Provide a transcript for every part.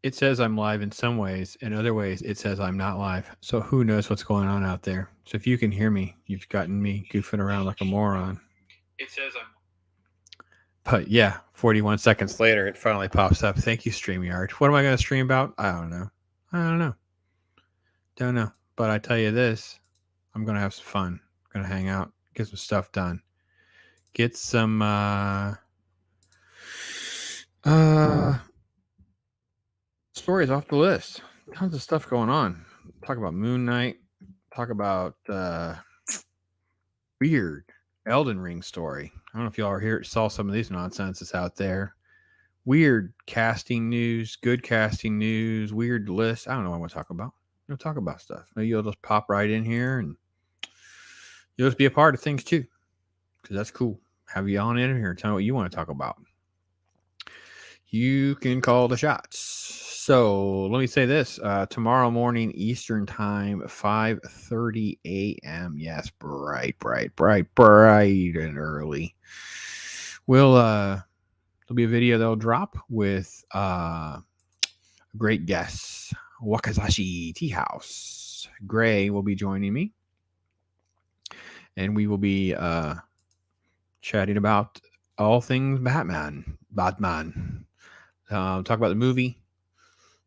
It says I'm live in some ways. In other ways, it says I'm not live. So who knows what's going on out there? So if you can hear me, you've gotten me goofing around like a moron. It says I'm. But yeah, 41 seconds later, it finally pops up. Thank you, StreamYard. What am I going to stream about? I don't know. I don't know. Don't know. But I tell you this, I'm going to have some fun. Going to hang out, get some stuff done, get some uh stories off the list. Tons of stuff going on. Talk about Moon Knight. Talk about weird Elden Ring story. I don't know if y'all are here saw some of these nonsenses out there. Weird casting news, good casting news, weird lists. I don't know what I'm gonna talk about. You'll talk about stuff. Maybe you'll just pop right in here and you'll just be a part of things too. Because that's cool. Have you on in here and tell me what you want to talk about. You can call the shots. So let me say this: tomorrow morning Eastern time, 5:30 a.m. Yes, bright and early. There'll be a video that'll drop with great guests. Wakazashi Tea House. Gray will be joining me, and we will be chatting about all things Batman. Talk about the movie.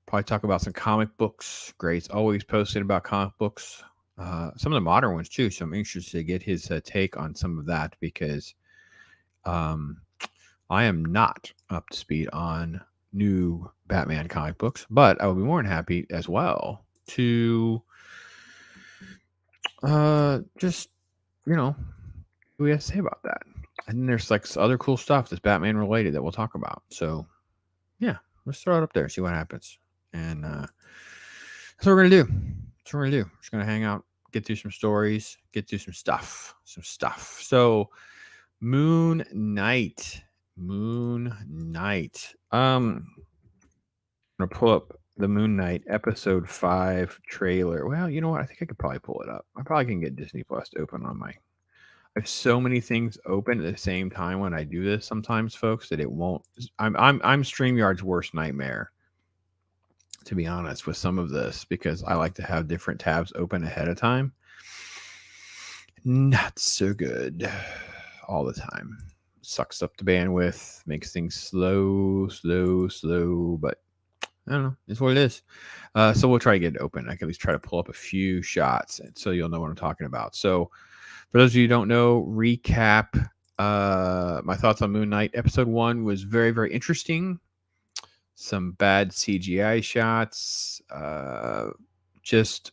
Probably talk about some comic books. Gray's always posting about comic books. Some of the modern ones too. So I'm interested to get his take on some of that because I am not up to speed on new Batman comic books, but I would be more than happy as well to just what we have to say about that. And then there's like other cool stuff that's Batman related that we'll talk about. So yeah, let's throw it up there, see what happens. And that's what we're gonna do. That's what we're gonna do. We're just gonna hang out, get through some stories, get through some stuff. So Moon Knight. Moon Knight. I'm gonna pull up the Moon Knight episode 5 trailer. Well, you know what? I think I could probably pull it up. I probably can get Disney Plus to open on my. I have so many things open at the same time when I do this sometimes, folks, that it won't. I'm StreamYard's worst nightmare, to be honest, with some of this because I like to have different tabs open ahead of time. Not so good all the time. Sucks up the bandwidth, makes things slow, but I don't know. It's what it is. So we'll try to get it open. I can at least try to pull up a few shots and so you'll know what I'm talking about. So for those of you who don't know, recap my thoughts on Moon Knight. Episode 1 was very, very interesting. Some bad CGI shots. Just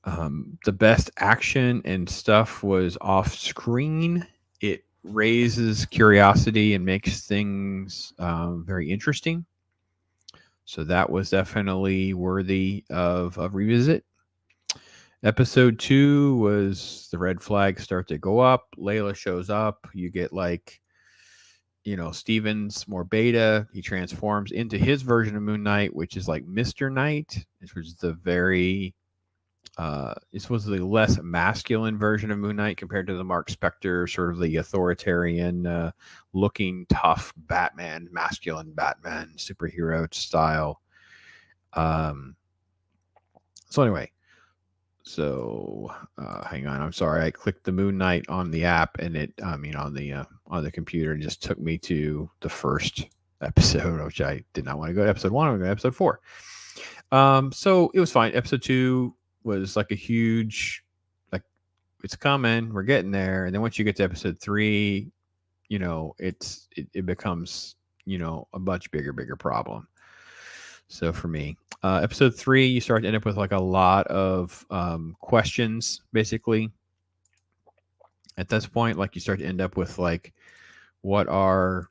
the best action and stuff was off screen. It raises curiosity and makes things very interesting. So that was definitely worthy of a revisit. Episode 2 was the red flags start to go up. Layla shows up. You get Steven's more beta. He transforms into his version of Moon Knight, which is like Mr. Knight, which was the very this was the less masculine version of Moon Knight compared to the Mark Spector, sort of the authoritarian looking tough Batman, masculine Batman superhero style. So anyway, hang on. I'm sorry. I clicked the Moon Knight on the app and on the computer and just took me to the first episode, which I did not want to go to episode 1. I'm going to go to episode 4. So it was fine. Episode 2 was like a huge, like, it's coming, we're getting there. And then once you get to episode 3, it becomes, a much bigger problem. So for me, episode 3, you start to end up with like a lot of questions, basically. At this point, like you start to end up with like, how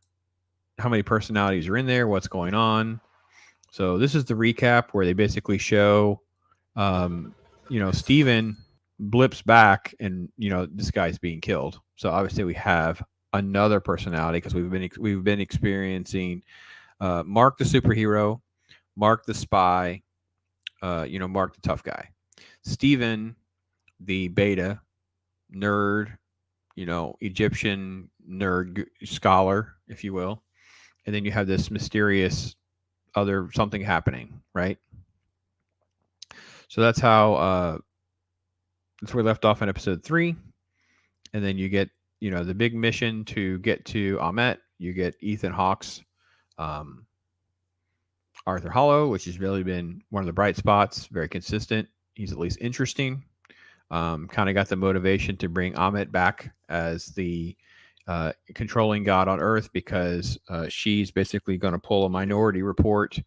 many personalities are in there? What's going on? So this is the recap where they basically show, Steven blips back and, this guy's being killed. So obviously we have another personality because we've been experiencing Mark the superhero, Mark the spy, Mark the tough guy, Steven the beta nerd, Egyptian nerd scholar, if you will. And then you have this mysterious other something happening, right? So that's how that's where we left off in episode 3. And then you get, the big mission to get to Amet. You get Ethan Hawke's um, Arthur Hollow, which has really been one of the bright spots, very consistent. He's at least interesting. Kind of got the motivation to bring Amet back as the controlling god on Earth, because she's basically going to pull a Minority Report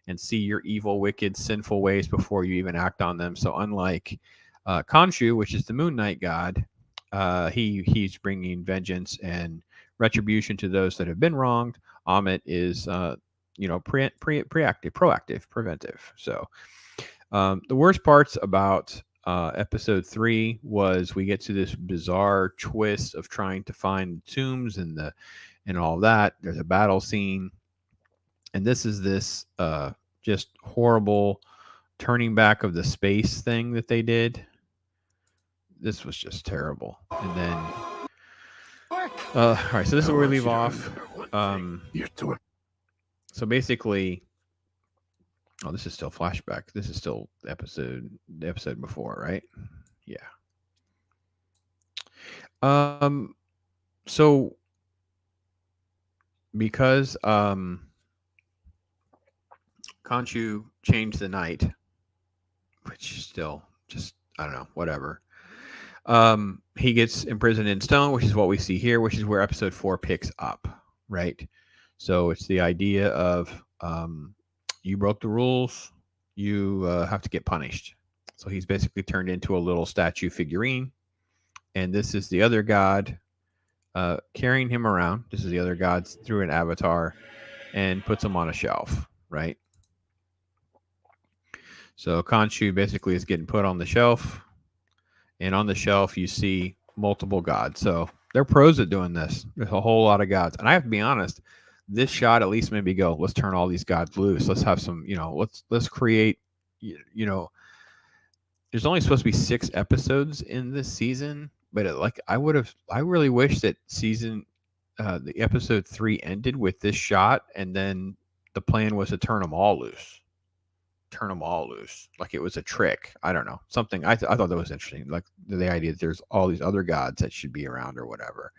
and see your evil, wicked, sinful ways before you even act on them. So unlike Khonshu, which is the Moon Knight god, he's bringing vengeance and retribution to those that have been wronged. Amet is proactive, preventive. So the worst parts about episode 3 was we get to this bizarre twist of trying to find tombs and all that. There's a battle scene, and this is this just horrible turning back of the space thing that they did. This was just terrible. And then all right, so this is where we leave off. So basically, oh, this is still flashback. This is still the episode before, right? Yeah. So because Khonshu changed the night, which is still just, I don't know, whatever. He gets imprisoned in stone, which is what we see here, which is where episode 4 picks up, right? So it's the idea of you broke the rules, you have to get punished. So he's basically turned into a little statue figurine, and this is the other god carrying him around. This is the other god through an avatar and puts him on a shelf, right? So Khonshu basically is getting put on the shelf, and on the shelf you see multiple gods. So they're pros at doing this. There's a whole lot of gods, and I have to be honest, this shot at least made me go, let's turn all these gods loose. Let's have some, let's create, there's only supposed to be 6 episodes in this season, but I really wish that the episode 3 ended with this shot, and then the plan was to turn them all loose. Like it was a trick. I don't know, something. I thought that was interesting, like the idea that there's all these other gods that should be around or whatever.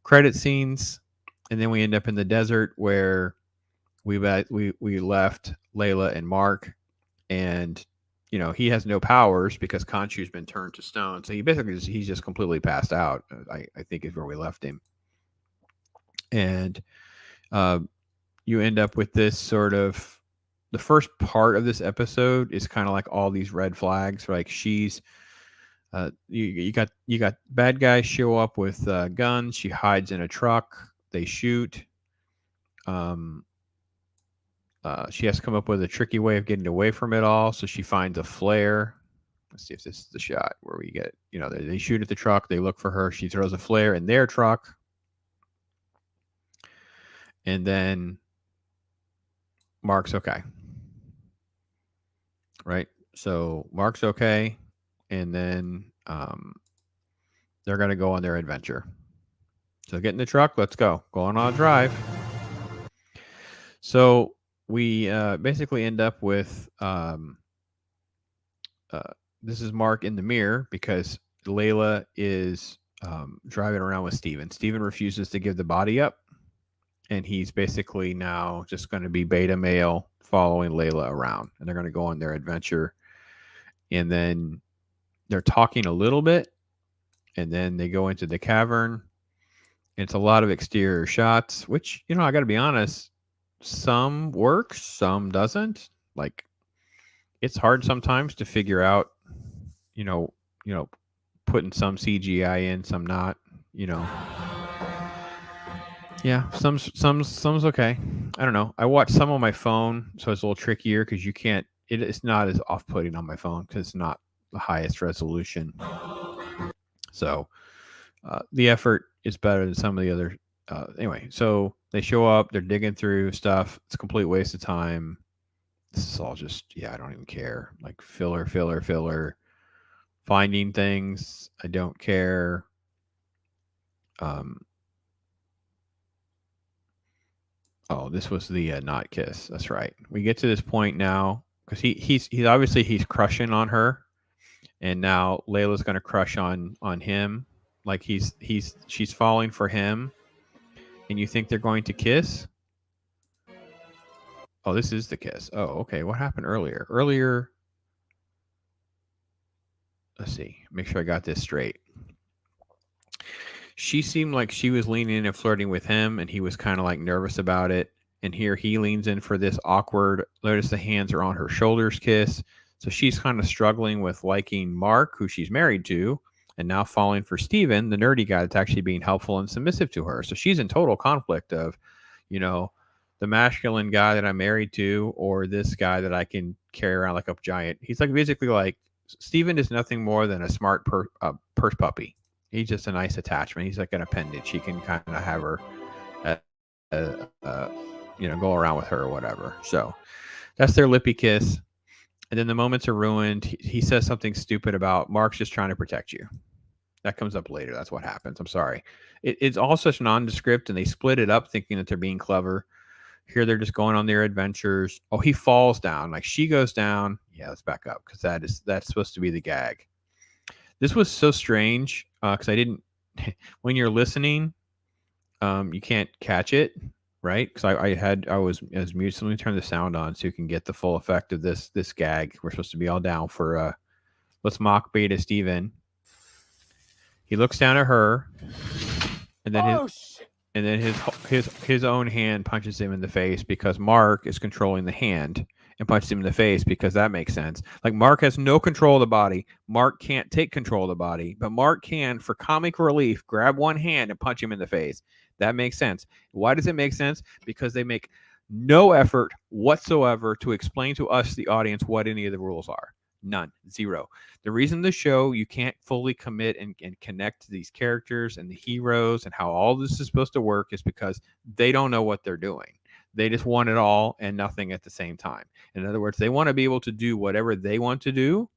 Credit scenes, and then we end up in the desert where we left Layla and Mark, and he has no powers because Khonshu's been turned to stone. So he's just completely passed out. I think is where we left him, and you end up with this sort of. The first part of this episode is kind of like all these red flags. Like she's, you got bad guys show up with guns. She hides in a truck. They shoot. She has to come up with a tricky way of getting away from it all. So she finds a flare. Let's see if this is the shot where we get, they shoot at the truck. They look for her. She throws a flare in their truck. And then Mark's okay. Right? So Mark's okay. And then they're going to go on their adventure. So get in the truck. Let's go. Going on a drive. So we basically end up with this is Mark in the mirror because Layla is driving around with Steven. Steven refuses to give the body up, and he's basically now just going to be beta male following Layla around, and they're going to go on their adventure. And then they're talking a little bit, and then they go into the cavern. It's a lot of exterior shots, which, I got to be honest, some works, some doesn't. Like, it's hard sometimes to figure out, putting some CGI in, some not, Yeah, some's okay. I don't know. I watched some on my phone, so it's a little trickier because you can't. It's not as off-putting on my phone because it's not the highest resolution. So the effort is better than some of the other. Anyway, so they show up. They're digging through stuff. It's a complete waste of time. This is all just, I don't even care. Like filler. Finding things. I don't care. Oh, this was the not kiss. That's right. We get to this point now because he's obviously he's crushing on her, and now Layla's gonna crush on him. Like she's falling for him, and you think they're going to kiss. Oh, this is the kiss. Oh, okay. What happened earlier? Earlier, let's see. Make sure I got this straight. She seemed like she was leaning in and flirting with him, and he was kind of like nervous about it. And here he leans in for this awkward, notice the hands are on her shoulders kiss. So she's kind of struggling with liking Mark, who she's married to, and now falling for Steven, the nerdy guy that's actually being helpful and submissive to her. So she's in total conflict of, you know, the masculine guy that I'm married to, or this guy that I can carry around like a giant. He's like basically like Steven is nothing more than a smart purse puppy. He's just a nice attachment. He's like an appendage. She can kind of have her, uh, go around with her or whatever. So that's their lippy kiss. And then the moments are ruined. He says something stupid about Mark's just trying to protect you. That comes up later. That's what happens. I'm sorry. It's all such nondescript, and they split it up thinking that they're being clever. Here they're just going on their adventures. Oh, he falls down. Like she goes down. Yeah, let's back up because that's supposed to be the gag. This was so strange because I didn't. When you're listening, you can't catch it, right? Because I was muted. So let me turn the sound on so you can get the full effect of this gag. We're supposed to be all down for let's mock Beta Steven. He looks down at her, and then his own hand punches him in the face because Mark is controlling the hand and punches him in the face because that makes sense. Like Mark has no control of the body. Mark can't take control of the body, but Mark can, for comic relief, grab one hand and punch him in the face. That makes sense. Why does it make sense? Because they make no effort whatsoever to explain to us, the audience, what any of the rules are. None. Zero. The reason the show you can't fully commit and connect to these characters and the heroes and how all this is supposed to work is because they don't know what they're doing. They just want it all and nothing at the same time. In other words, they want to be able to do whatever they want to do,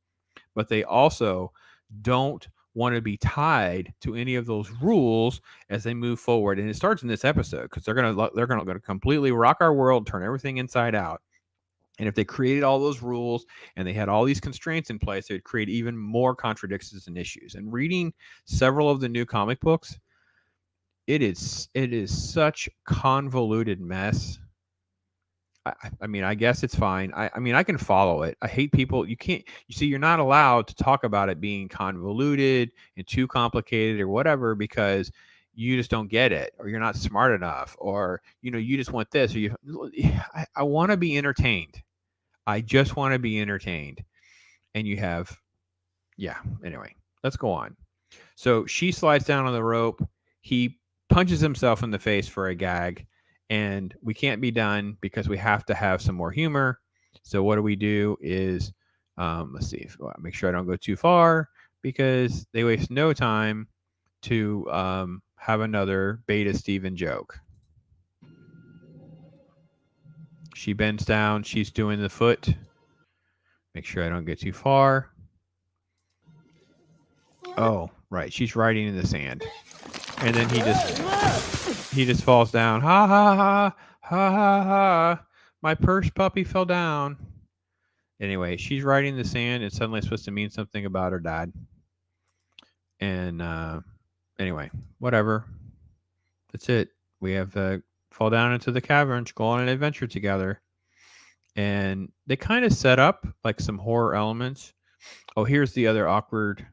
but they also don't want to be tied to any of those rules as they move forward. And it starts in this episode because they're gonna completely rock our world, turn everything inside out. And if they created all those rules and they had all these constraints in place, it would create even more contradictions and issues. And reading several of the new comic books, it is such convoluted mess. I mean, I guess it's fine. I mean, I can follow it. I hate people. You can't, you see, you're not allowed to talk about it being convoluted and too complicated or whatever because you just don't get it or you're not smart enough or, you just want this or I want to be entertained. I just want to be entertained. And you have, anyway, let's go on. So she slides down on the rope. He punches himself in the face for a gag. And we can't be done because we have to have some more humor. So what do is, let's see, make sure I don't go too far because they waste no time to have another Beta Steven joke. She bends down. She's doing the foot. Make sure I don't get too far. Oh, right. She's riding in the sand. And then he just falls down. Ha ha ha. Ha ha ha. My purse puppy fell down. Anyway, she's riding in the sand and suddenly it's supposed to mean something about her dad. And anyway, whatever. That's it. We have fall down into the caverns, go on an adventure together. And they kind of set up like some horror elements. Oh, here's the other awkward.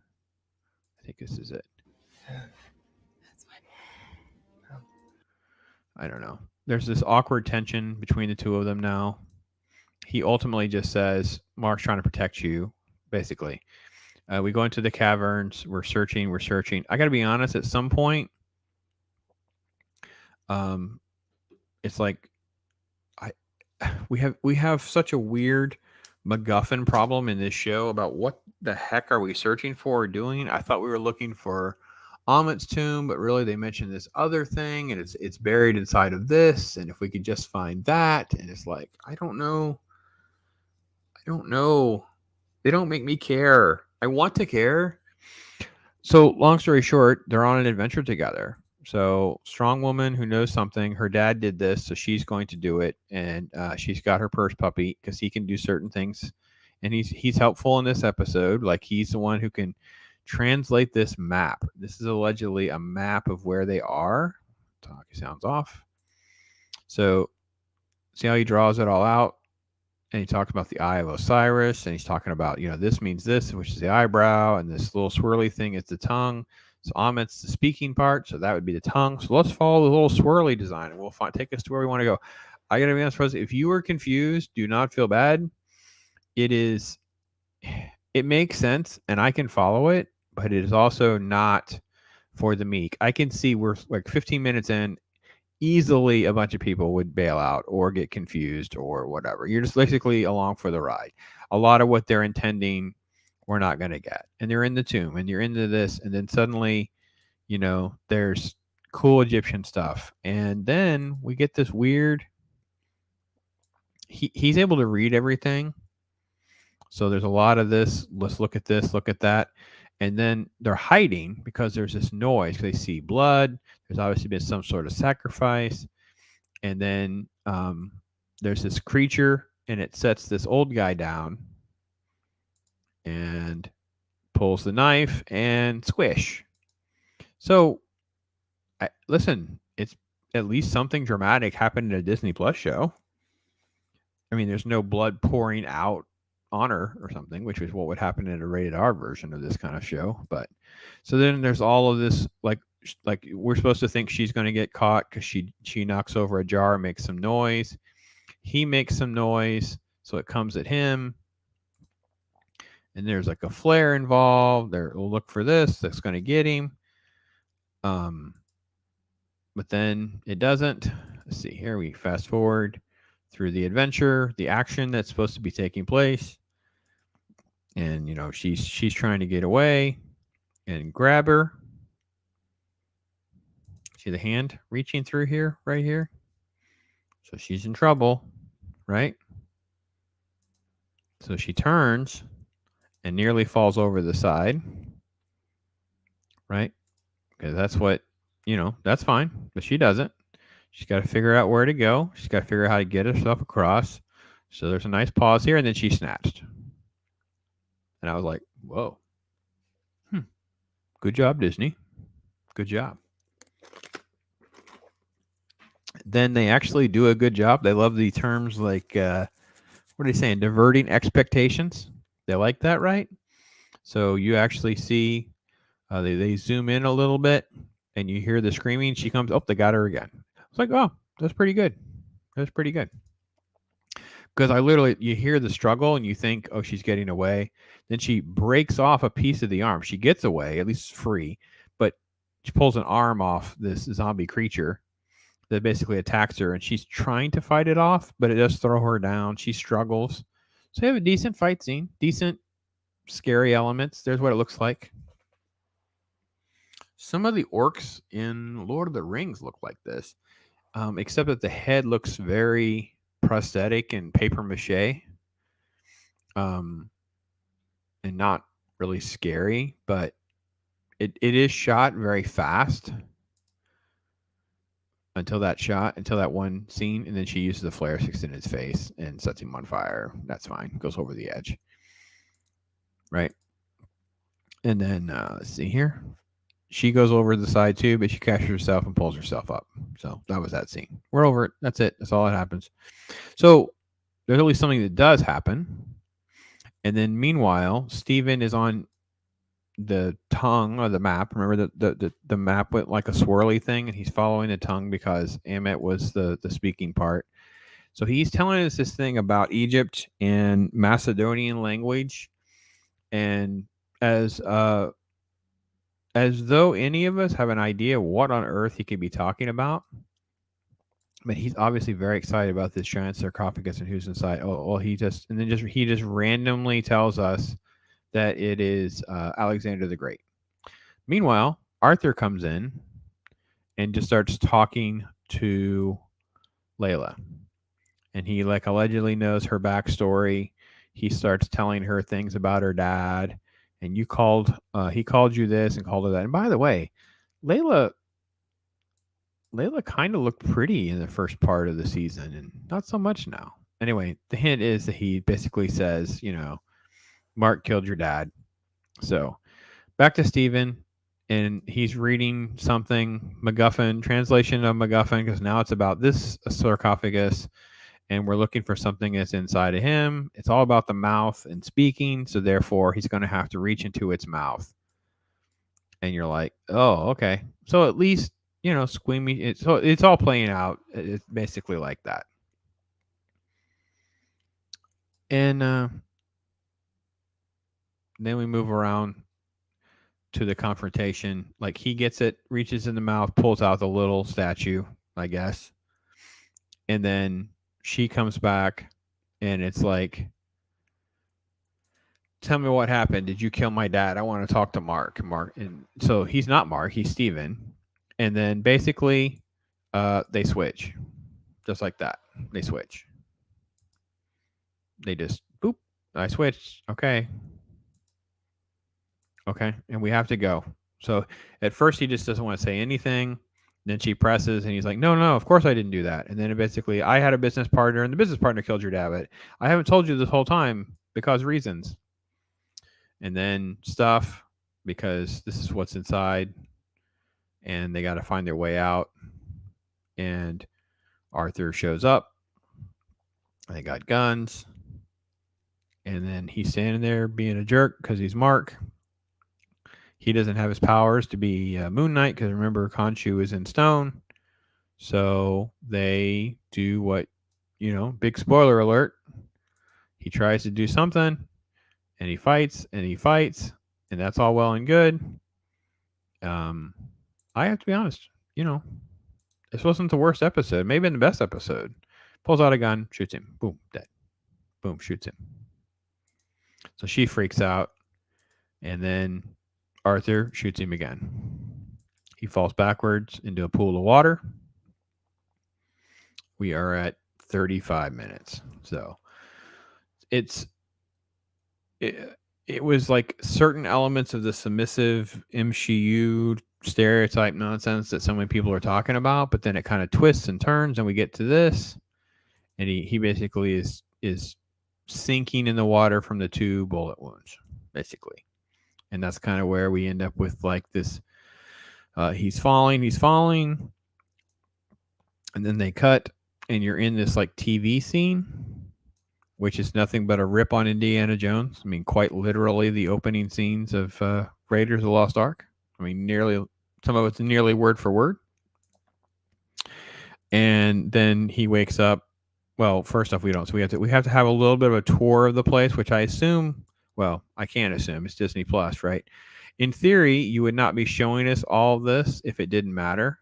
I think this is it. I don't know. There's this awkward tension between the two of them now. He ultimately just says, Mark's trying to protect you, basically. We go into the caverns. We're searching. I got to be honest, at some point, it's like we have such a weird MacGuffin problem in this show about what the heck are we searching for or doing. I thought we were looking for Amit's tomb, but really they mentioned this other thing, and it's buried inside of this. And if we could just find that, and it's like I don't know. They don't make me care. I want to care. So long story short, they're on an adventure together. So strong woman who knows something. Her dad did this, so she's going to do it, and she's got her purse puppy because he can do certain things, and he's helpful in this episode. Like he's the one who can translate this map. This is allegedly a map of where they are. Talk sounds off. So see how he draws it all out, and he talks about the eye of Osiris, and he's talking about, this means this, which is the eyebrow, and this little swirly thing is the tongue. So Amit's the speaking part, so that would be the tongue. So let's follow the little swirly design, and we'll take us to where we want to go. I gotta be honest, if you were confused, do not feel bad. It makes sense, and I can follow it, but it is also not for the meek. I can see we're like 15 minutes in. Easily a bunch of people would bail out or get confused or whatever. You're just basically along for the ride. A lot of what they're intending, we're not going to get. And they're in the tomb and you're into this. And then suddenly, there's cool Egyptian stuff. And then we get this weird, he's able to read everything. So there's a lot of this. Let's look at this, look at that. And then they're hiding because there's this noise. They see blood. There's obviously been some sort of sacrifice. And then there's this creature, and it sets this old guy down and pulls the knife and squish. So, listen, it's at least something dramatic happened in a Disney Plus show. I mean, there's no blood pouring out on her or something, which is what would happen in a rated R version of this kind of show. But so then there's all of this, like we're supposed to think she's going to get caught because she knocks over a jar, makes some noise. He makes some noise, so it comes at him. And there's like a flare involved. We'll look for this. That's going to get him. But then it doesn't. Let's see here. We fast forward through the adventure, the action that's supposed to be taking place. And, she's trying to get away and grab her. See the hand reaching through here, right here? So she's in trouble, right? So she turns and nearly falls over the side, right? Because that's what, that's fine. But she doesn't. She's got to figure out where to go. She's got to figure out how to get herself across. So there's a nice pause here, and then she snatched. And I was like, whoa. Good job, Disney. Good job. Then they actually do a good job. They love the terms like, what are they saying? Diverting expectations. They like that, right? So you actually see, they zoom in a little bit, and you hear the screaming. She comes, they got her again. It's like, oh, that's pretty good. That's pretty good. Because you hear the struggle, and you think, oh, she's getting away. Then she breaks off a piece of the arm. She gets away, at least free, but she pulls an arm off this zombie creature that basically attacks her, and she's trying to fight it off, but it does throw her down. She struggles. So you have a decent fight scene, decent scary elements. There's what it looks like. Some of the orcs in Lord of the Rings look like this, except that the head looks very prosthetic and paper mache, and not really scary, but it is shot very fast until that one scene, and then she uses the flare, sticks in his face, and sets him on fire. That's fine. Goes over the edge. Right? And then, let's see here. She goes over the side too, but she catches herself and pulls herself up. So that was that scene. We're over it. That's it. That's all that happens. So there's at least something that does happen. And then meanwhile, Steven is on the tongue of the map. Remember the map went like a swirly thing, and he's following the tongue because Amit was the speaking part. So he's telling us this thing about Egypt and Macedonian language, and as though any of us have an idea what on earth he could be talking about. But he's obviously very excited about this giant sarcophagus and who's inside. He just randomly tells us that it is Alexander the Great. Meanwhile, Arthur comes in and just starts talking to Layla. And he allegedly knows her backstory. He starts telling her things about her dad. And he called you this and called her that. And by the way, Layla Layla kind of looked pretty in the first part of the season, and not so much now. Anyway, the hint is that he basically says, Mark killed your dad. So back to Steven, and he's reading something, MacGuffin, translation of MacGuffin, because now it's about this sarcophagus, and we're looking for something that's inside of him. It's all about the mouth and speaking, so therefore he's going to have to reach into its mouth. And you're like, oh, okay. So at least, Squeamy, so it's all playing out. It's basically like that. And then we move around to the confrontation. Like he gets it, reaches in the mouth, pulls out the little statue, I guess. And then she comes back and it's like, tell me what happened. Did you kill my dad? I want to talk to Mark. And so he's not Mark, he's Steven. And then basically they switch. Just like that. They switch. They just boop. I switched. Okay. And we have to go. So at first he just doesn't want to say anything. Then she presses and he's like, no, of course I didn't do that. And then basically, I had a business partner and the business partner killed your dad. But I haven't told you this whole time because reasons. And then stuff because this is what's inside. And they got to find their way out. And Arthur shows up. They got guns. And then he's standing there being a jerk because he's Mark. He doesn't have his powers to be Moon Knight because remember, Khonshu is in stone. So they do what, big spoiler alert. He tries to do something and he fights, and that's all well and good. I have to be honest, this wasn't the worst episode, maybe the best episode. Pulls out a gun, shoots him, boom, dead. Boom, shoots him. So she freaks out, and then Arthur shoots him again. He falls backwards into a pool of water. We are at 35 minutes. So it was like certain elements of the submissive MCU stereotype nonsense that so many people are talking about, but then it kind of twists and turns and we get to this. And he basically is sinking in the water from the 2 bullet wounds, basically. And that's kind of where we end up with like this. He's falling. And then they cut, and you're in this like TV scene, which is nothing but a rip on Indiana Jones. I mean, quite literally the opening scenes of Raiders of the Lost Ark. I mean, some of it's nearly word for word. And then he wakes up. Well, first off, we don't. So we have to have a little bit of a tour of the place, which I assume. Well, I can't assume it's Disney Plus, right? In theory, you would not be showing us all of this if it didn't matter.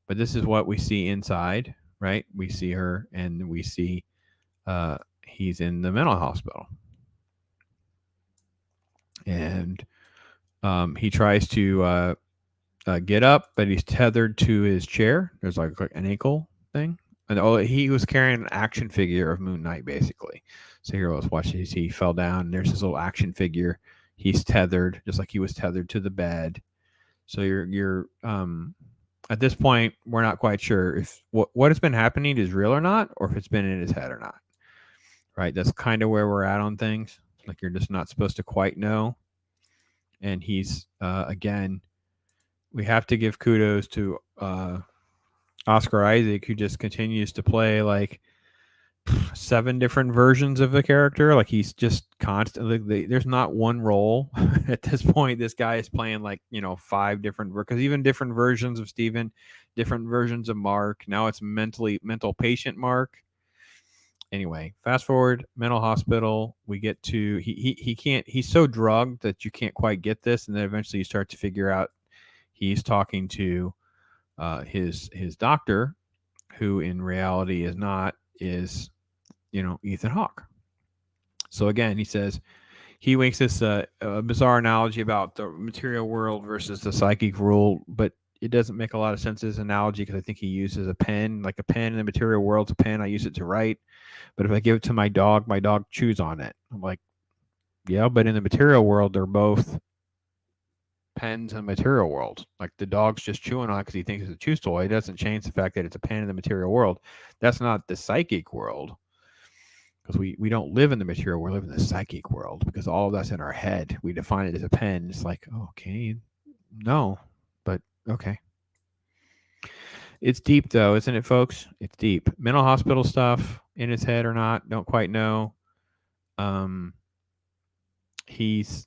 But this is what we see inside, right? We see her, and we see he's in the mental hospital, and he tries to get up, but he's tethered to his chair. There's like an ankle thing. And he was carrying an action figure of Moon Knight, basically. So here, let's watch this. He fell down. And there's this little action figure. He's tethered, just like he was tethered to the bed. So you're at this point, we're not quite sure if what has been happening is real or not, or if it's been in his head or not. Right? That's kind of where we're at on things. Like you're just not supposed to quite know. And he's again, we have to give kudos to Oscar Isaac, who just continues to play like 7 different versions of the character. Like he's just constantly, there's not one role at this point. This guy is playing like, 5 different, because even different versions of Steven, different versions of Mark. Now it's mental patient Mark. Anyway, fast forward, mental hospital. We get to, he can't, he's so drugged that you can't quite get this. And then eventually you start to figure out he's talking to his doctor, who in reality is Ethan Hawke. So again, he says he makes this a bizarre analogy about the material world versus the psychic world, but it doesn't make a lot of sense as an analogy because I think he uses a pen, like a pen in the material world's a pen. I use it to write, but if I give it to my dog chews on it. I'm like, yeah, but in the material world, they're both pens in the material world. Like the dog's just chewing on it because he thinks it's a chew toy. It doesn't change the fact that it's a pen in the material world. That's not the psychic world, because we don't live in the material world, we live in the psychic world, because all of that's in our head. We define it as a pen. It's like, oh, okay, no, but okay. It's deep though, isn't it, folks? It's deep. Mental hospital stuff in his head or not, don't quite know. Um, he's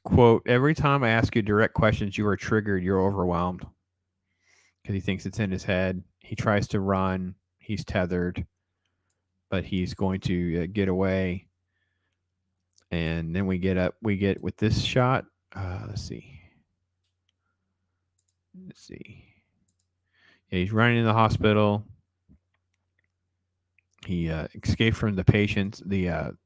quote, every time I ask you direct questions, you are triggered, you're overwhelmed, because he thinks it's in his head. He tries to run, he's tethered, but he's going to get away. And then we get with this shot. Let's see. Yeah, he's running in the hospital. He escaped from the patients, the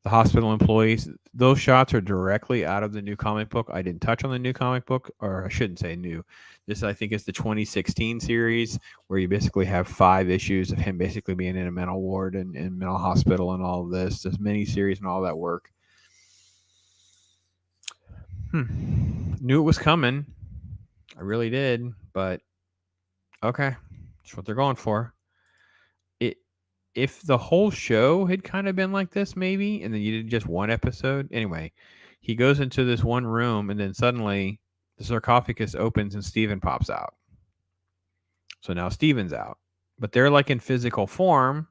hospital employees. Those shots are directly out of the new comic book. I didn't touch on the new comic book, or I shouldn't say new. This, I think, is the 2016 series, where you basically have 5 issues of him basically being in a mental ward and mental hospital and all of this mini series and all that work. Knew it was coming. I really did, but okay, that's what they're going for. If the whole show had kind of been like this, maybe, and then you did just one episode. Anyway, he goes into this one room, and then suddenly the sarcophagus opens and Steven pops out. So now Steven's out, but they're like in physical form.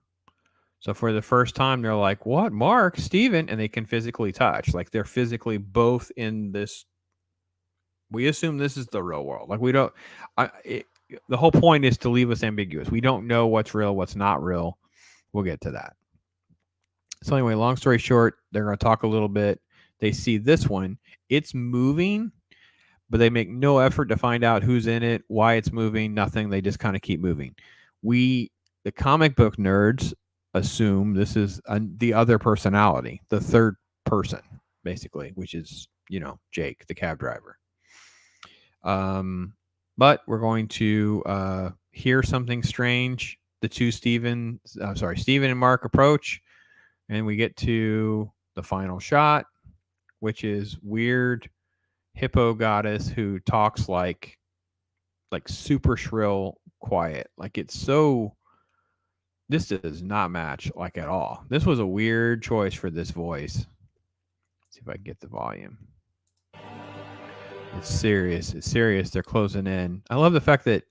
So for the first time, they're like, "What, Mark, Steven?" And they can physically touch. Like they're physically both in this. We assume this is the real world. Like we don't. The whole point is to leave us ambiguous. We don't know what's real, what's not real. We'll get to that. So anyway, long story short, they're going to talk a little bit. They see this one. It's moving, but they make no effort to find out who's in it, why it's moving, nothing. They just kind of keep moving. We, the comic book nerds, assume this is the other personality, the third person, basically, which is, Jake, the cab driver. But we're going to hear something strange. The two Steven and Mark approach, and we get to the final shot, which is weird hippo goddess who talks like super shrill quiet. Like it's so, this does not match like at all. This was a weird choice for this voice. Let's see if I can get the volume. It's serious. They're closing in. I love the fact that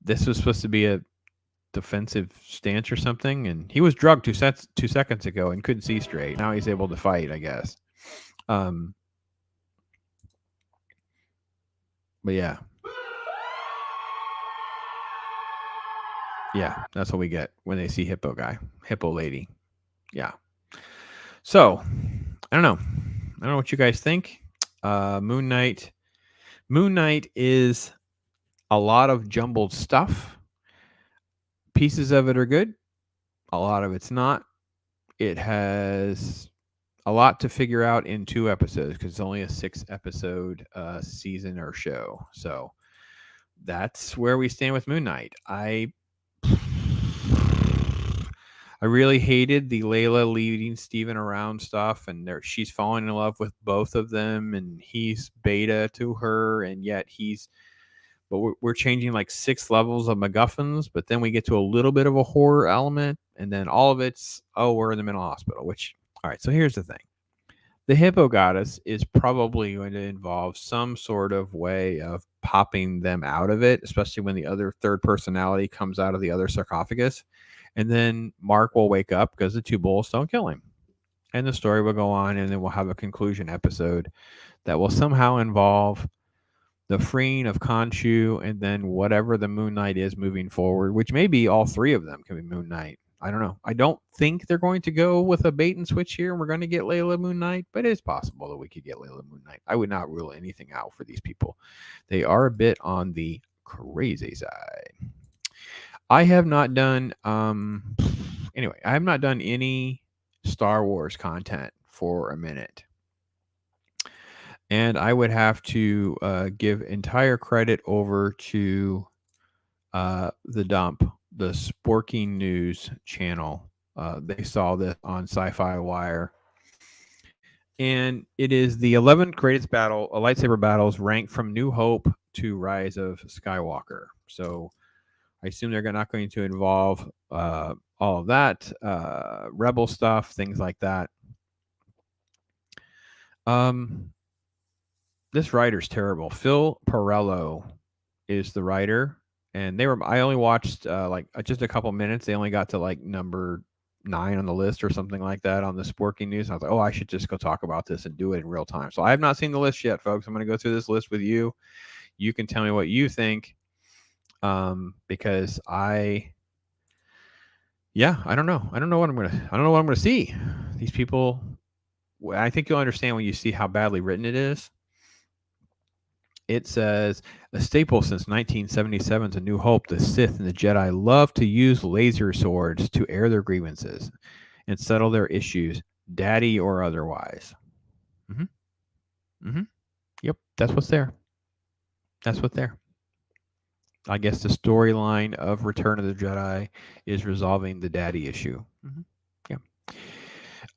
this was supposed to be a defensive stance or something, and he was drugged 2 seconds ago and couldn't see straight. Now he's able to fight, I guess. But yeah, that's what we get when they see hippo lady. Yeah. So I don't know what you guys think. Moon Knight is a lot of jumbled stuff. Pieces of it are good. A lot of it's not. It has a lot to figure out in 2 episodes, because it's only a 6-episode season or show. So that's where we stand with Moon Knight. I really hated the Layla leading Steven around stuff, and she's falling in love with both of them, and he's beta to her, and yet but we're changing like 6 levels of MacGuffins, but then we get to a little bit of a horror element, and then all of it's, we're in the mental hospital, which, all right, so here's the thing. The hippo goddess is probably going to involve some sort of way of popping them out of it, especially when the other third personality comes out of the other sarcophagus. And then Mark will wake up because the 2 bulls don't kill him. And the story will go on, and then we'll have a conclusion episode that will somehow involve the freeing of Khonshu, and then whatever the Moon Knight is moving forward, which may be all 3 of them can be Moon Knight. I don't know. I don't think they're going to go with a bait and switch here, and we're going to get Layla Moon Knight, but it's possible that we could get Layla Moon Knight. I would not rule anything out for these people. They are a bit on the crazy side. I have not done anyway, I have not done any Star Wars content for a minute. And I would have to give entire credit over to the Dump, the Sporking News channel. They saw this on Sci-Fi Wire, And it is the 11th greatest battle, lightsaber battles ranked from New Hope to Rise of Skywalker. So I assume they're not going to involve all of that, Rebel stuff, things like that. This writer's terrible. Phil Perello is the writer, and I only watched just a couple minutes. They only got to like number 9 on the list or something like that on the Sporking News. And I was like, oh, I should just go talk about this and do it in real time. So I have not seen the list yet, folks. I'm going to go through this list with you. You can tell me what you think, because I don't know. I don't know what I'm gonna see. These people. I think you'll understand when you see how badly written it is. It says, a staple since 1977 to New Hope, the Sith and the Jedi love to use laser swords to air their grievances and settle their issues, daddy or otherwise. Yep, that's what's there. That's what's there. I guess the storyline of Return of the Jedi is resolving the daddy issue. Yeah.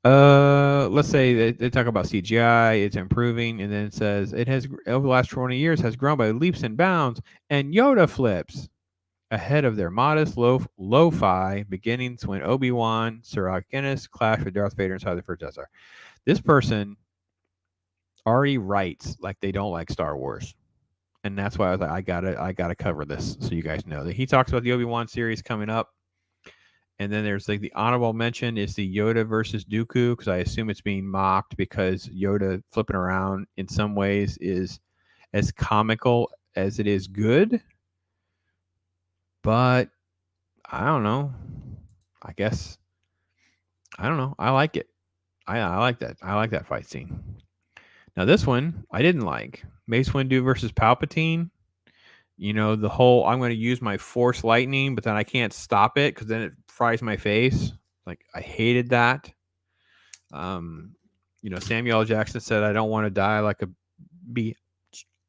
Let's say they talk about CGI, it's improving, and then it says it has over the last 20 years has grown by leaps and bounds, and Yoda flips ahead of their modest lo-fi beginnings when Obi-Wan, Sir Guinness clash with Darth Vader inside the first Death Star. This person already writes like they don't like Star Wars. And that's why I was like, I gotta cover this so you guys know that he talks about the Obi-Wan series coming up. And then there's like the honorable mention is the Yoda versus Dooku, because I assume it's being mocked because Yoda flipping around in some ways is as comical as it is good. But I don't know. I guess I don't know. I like it. I like that. I like that fight scene. Now this one I didn't like. Mace Windu versus Palpatine. You know, the whole I'm going to use my Force lightning, but then I can't stop it because then it fries my face. Like I hated that. You know, Samuel L. Jackson said, "I don't want to die like a bee,"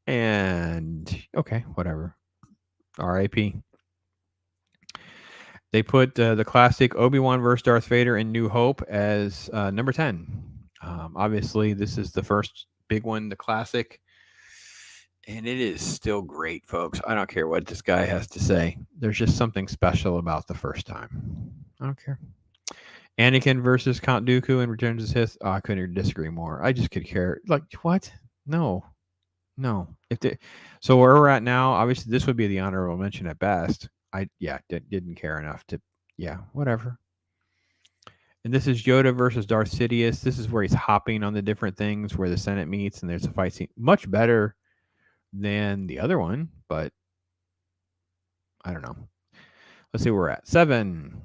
and okay, whatever. R.I.P. They put the classic Obi-Wan versus Darth Vader in New Hope as number 10. Obviously, this is the first big one, the classic. And it is still great, folks. I don't care what this guy has to say. There's just something special about the first time. I don't care. Anakin versus Count Dooku in Return of the Sith. Oh, I couldn't disagree more. I just could care. Like, what? No. So where we're at now, obviously this would be the honorable mention at best. I didn't care enough to whatever. And this is Yoda versus Darth Sidious. This is where he's hopping on the different things where the Senate meets, and there's a fight scene. Much better than the other one, but I don't know. Let's see where we're at. 7.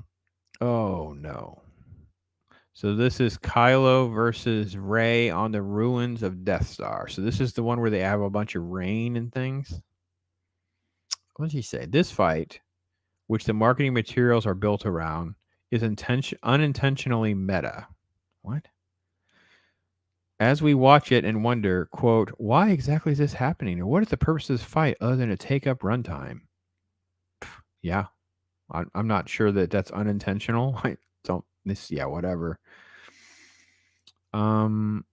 Oh no. So this is Kylo versus Rey on the ruins of Death Star. So this is the one where they have a bunch of rain and things. What did he say? This fight, which the marketing materials are built around, is unintentionally meta. What? As we watch it and wonder, quote, why exactly is this happening? Or what is the purpose of this fight other than to take up runtime? Yeah. I'm not sure that that's unintentional. I don't, whatever. The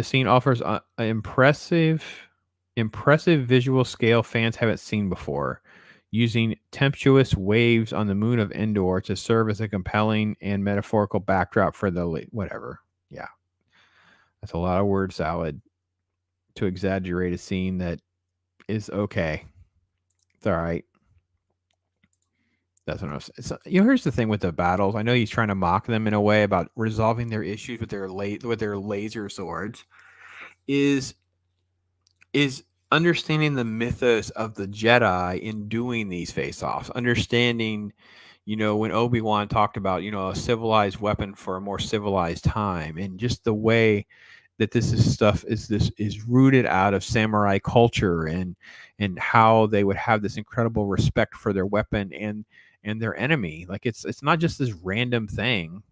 scene offers an impressive visual scale fans haven't seen before, using tempestuous waves on the moon of Endor to serve as a compelling and metaphorical backdrop for the whatever. Yeah. That's a lot of word salad to exaggerate a scene that is okay. It's all right. That's what I was saying. So, here's the thing with the battles. I know he's trying to mock them in a way about resolving their issues with their laser swords. Is understanding the mythos of the Jedi in doing these face-offs. Understanding, when Obi-Wan talked about, a civilized weapon for a more civilized time, and just the way that this is rooted out of samurai culture and how they would have this incredible respect for their weapon and their enemy. Like it's not just this random thing.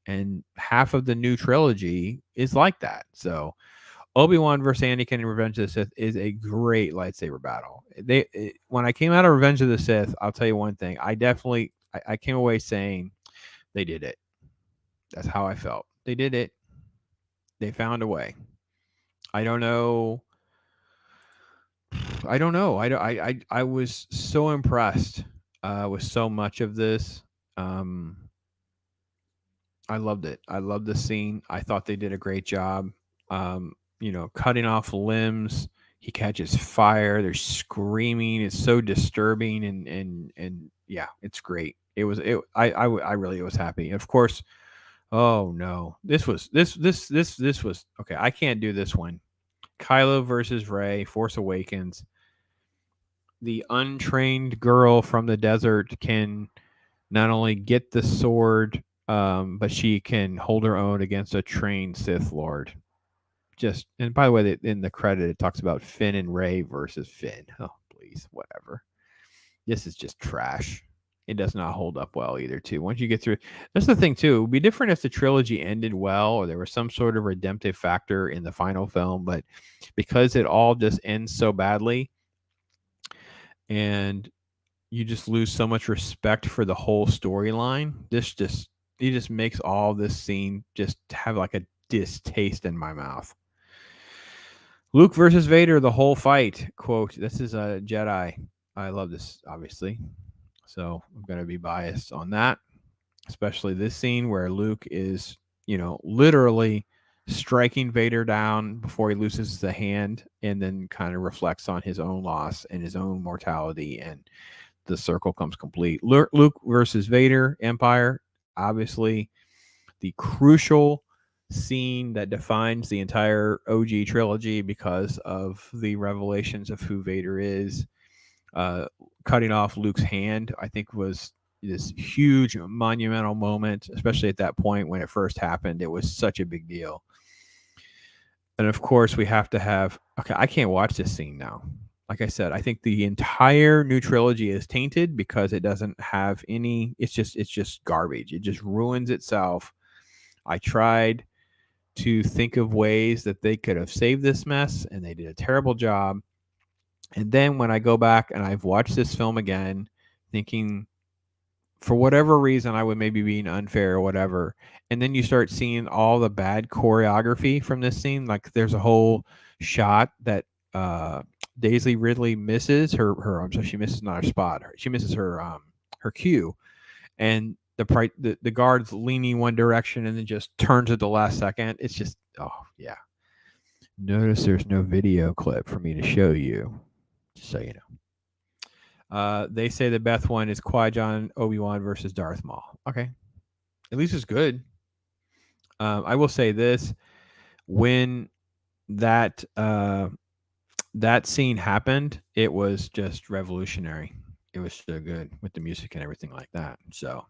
And half of the new trilogy is like that. So Obi-Wan versus Anakin in Revenge of the Sith is a great lightsaber battle. When I came out of Revenge of the Sith, I'll tell you one thing. I came away saying they did it. That's how I felt. They did it. They found a way. I don't know. I don't know. I was so impressed with so much of this. Um, I loved it. I loved the scene. I thought they did a great job. Cutting off limbs. He catches fire. They're screaming. It's so disturbing, and yeah, it's great. It was it. I really was happy. Of course. Oh no, this was okay. I can't do this one. Kylo versus Rey, Force Awakens. The untrained girl from the desert can not only get the sword, but she can hold her own against a trained Sith Lord. Just and by the way, in the credit it talks about Finn and Rey versus Finn. Oh please, whatever. This is just trash. It does not hold up well either. Too once you get through, that's the thing too. It would be different if the trilogy ended well or there was some sort of redemptive factor in the final film, but because it all just ends so badly, and you just lose so much respect for the whole storyline. It just makes all this scene just have like a distaste in my mouth. Luke versus Vader, the whole fight. Quote, this is a Jedi. I love this, obviously. So I'm going to be biased on that, especially this scene where Luke is, literally striking Vader down before he loses the hand and then kind of reflects on his own loss and his own mortality, and the circle comes complete. Luke versus Vader, Empire, obviously the crucial scene that defines the entire OG trilogy because of the revelations of who Vader is. Cutting off Luke's hand, I think, was this huge monumental moment, especially at that point when it first happened. It was such a big deal. And of course, we have to have. Okay, I can't watch this scene now. Like I said, I think the entire new trilogy is tainted because it doesn't have any. It's just garbage. It just ruins itself. I tried to think of ways that they could have saved this mess, and they did a terrible job. And then when I go back and I've watched this film again, thinking for whatever reason I would maybe being unfair or whatever, and then you start seeing all the bad choreography from this scene. Like there's a whole shot that Daisy Ridley misses her. I'm sorry, she misses not her spot. She misses her cue, and the guard's leaning one direction and then just turns at the last second. It's just yeah. Notice there's no video clip for me to show you, just so you know. They say the best one is Qui-Gon Obi-Wan versus Darth Maul. Okay, at least it's good. I will say this: when that scene happened, it was just revolutionary. It was so good with the music and everything like that. So,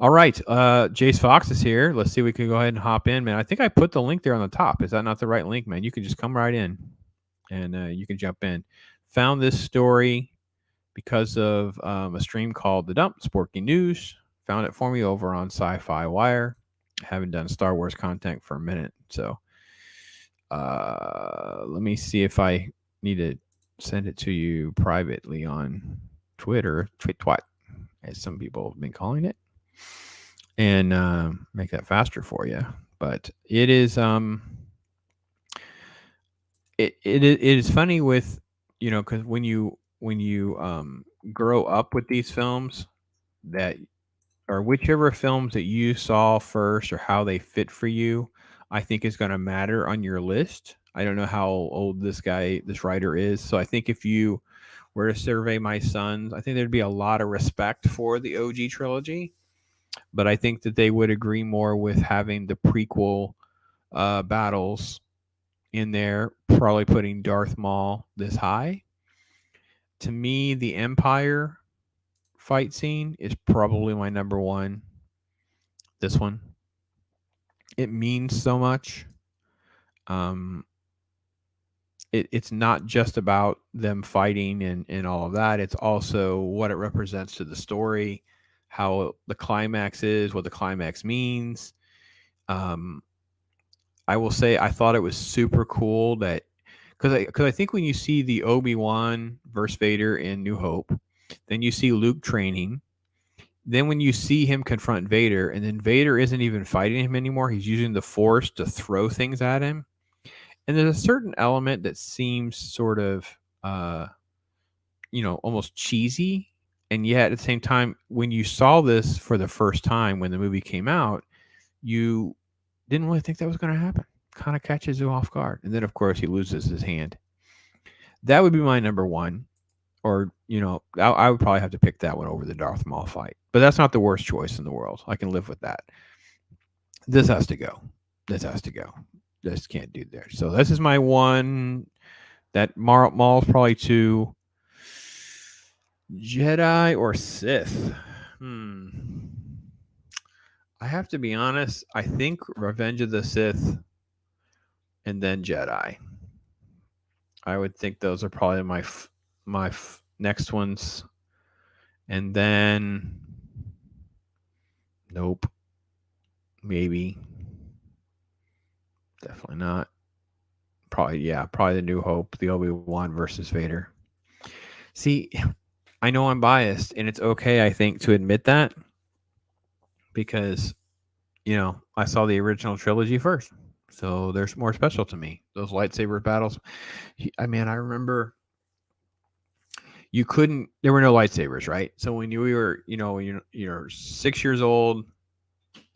all right, Jace Fox is here. Let's see if we can go ahead and hop in, man. I think I put the link there on the top. Is that not the right link, man? You can just come right in, and you can jump in. Found this story because of a stream called The Dump, Sporky News. Found it for me over on Sci-Fi Wire. I haven't done Star Wars content for a minute, so let me see if I need to send it to you privately on Twitter, twat, as some people have been calling it, and make that faster for you. But it is it is funny with because when you grow up with these films that or whichever films that you saw first or how they fit for you, I think is going to matter on your list. I don't know how old this writer is. So I think if you were to survey my sons, I think there'd be a lot of respect for the OG trilogy. But I think that they would agree more with having the prequel battles in there, probably putting Darth Maul this high. To me, the Empire fight scene is probably my number one. This one. It means so much. It's not just about them fighting and all of that. It's also what it represents to the story, how the climax is, what the climax means. I will say I thought it was super cool that because I think when you see the Obi-Wan versus Vader in New Hope, then you see Luke training. then when you see him confront Vader, and then Vader isn't even fighting him anymore, he's using the Force to throw things at him. And there's a certain element that seems sort of, almost cheesy. And yet at the same time, when you saw this for the first time when the movie came out, you didn't really think that was going to happen. Kind of catches you off guard. And then, of course, he loses his hand. That would be my number one. Or, I would probably have to pick that one over the Darth Maul fight. But that's not the worst choice in the world. I can live with that. This has to go. This can't do there. So this is my one. That Maul's probably two. Jedi or Sith? I have to be honest. I think Revenge of the Sith and then Jedi. I would think those are probably my next ones. And then, nope. Maybe. Definitely not. Probably the New Hope, the Obi-Wan versus Vader. See, I know I'm biased, and it's okay, I think, to admit that, because, I saw the original trilogy first. So there's more special to me. Those lightsaber battles. I remember there were no lightsabers, right? So when you were, when you're 6 years old,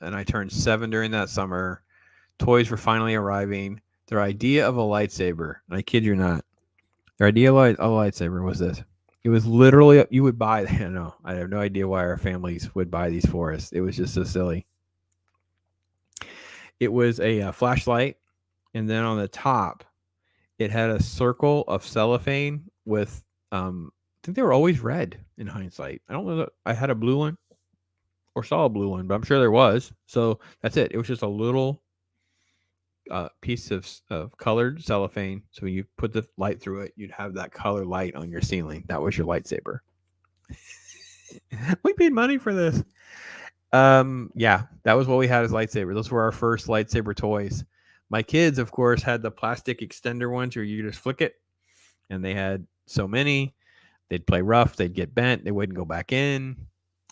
and I turned 7 during that summer, toys were finally arriving. Their idea of a lightsaber, and I kid you not, their idea of a lightsaber was this. It was literally, you would buy, I don't know, I have no idea why our families would buy these for us. It was just so silly. It was a flashlight, and then on the top, it had a circle of cellophane with, I think they were always red in hindsight. I don't know that I had a blue one or saw a blue one, but I'm sure there was. So that's it. It was just a little piece of colored cellophane. So when you put the light through it, you'd have that color light on your ceiling. That was your lightsaber. We paid money for this. Yeah, that was what we had as lightsaber. Those were our first lightsaber toys. My kids, of course, had the plastic extender ones where you just flick it, and they had so many. They'd play rough, they'd get bent, they wouldn't go back in.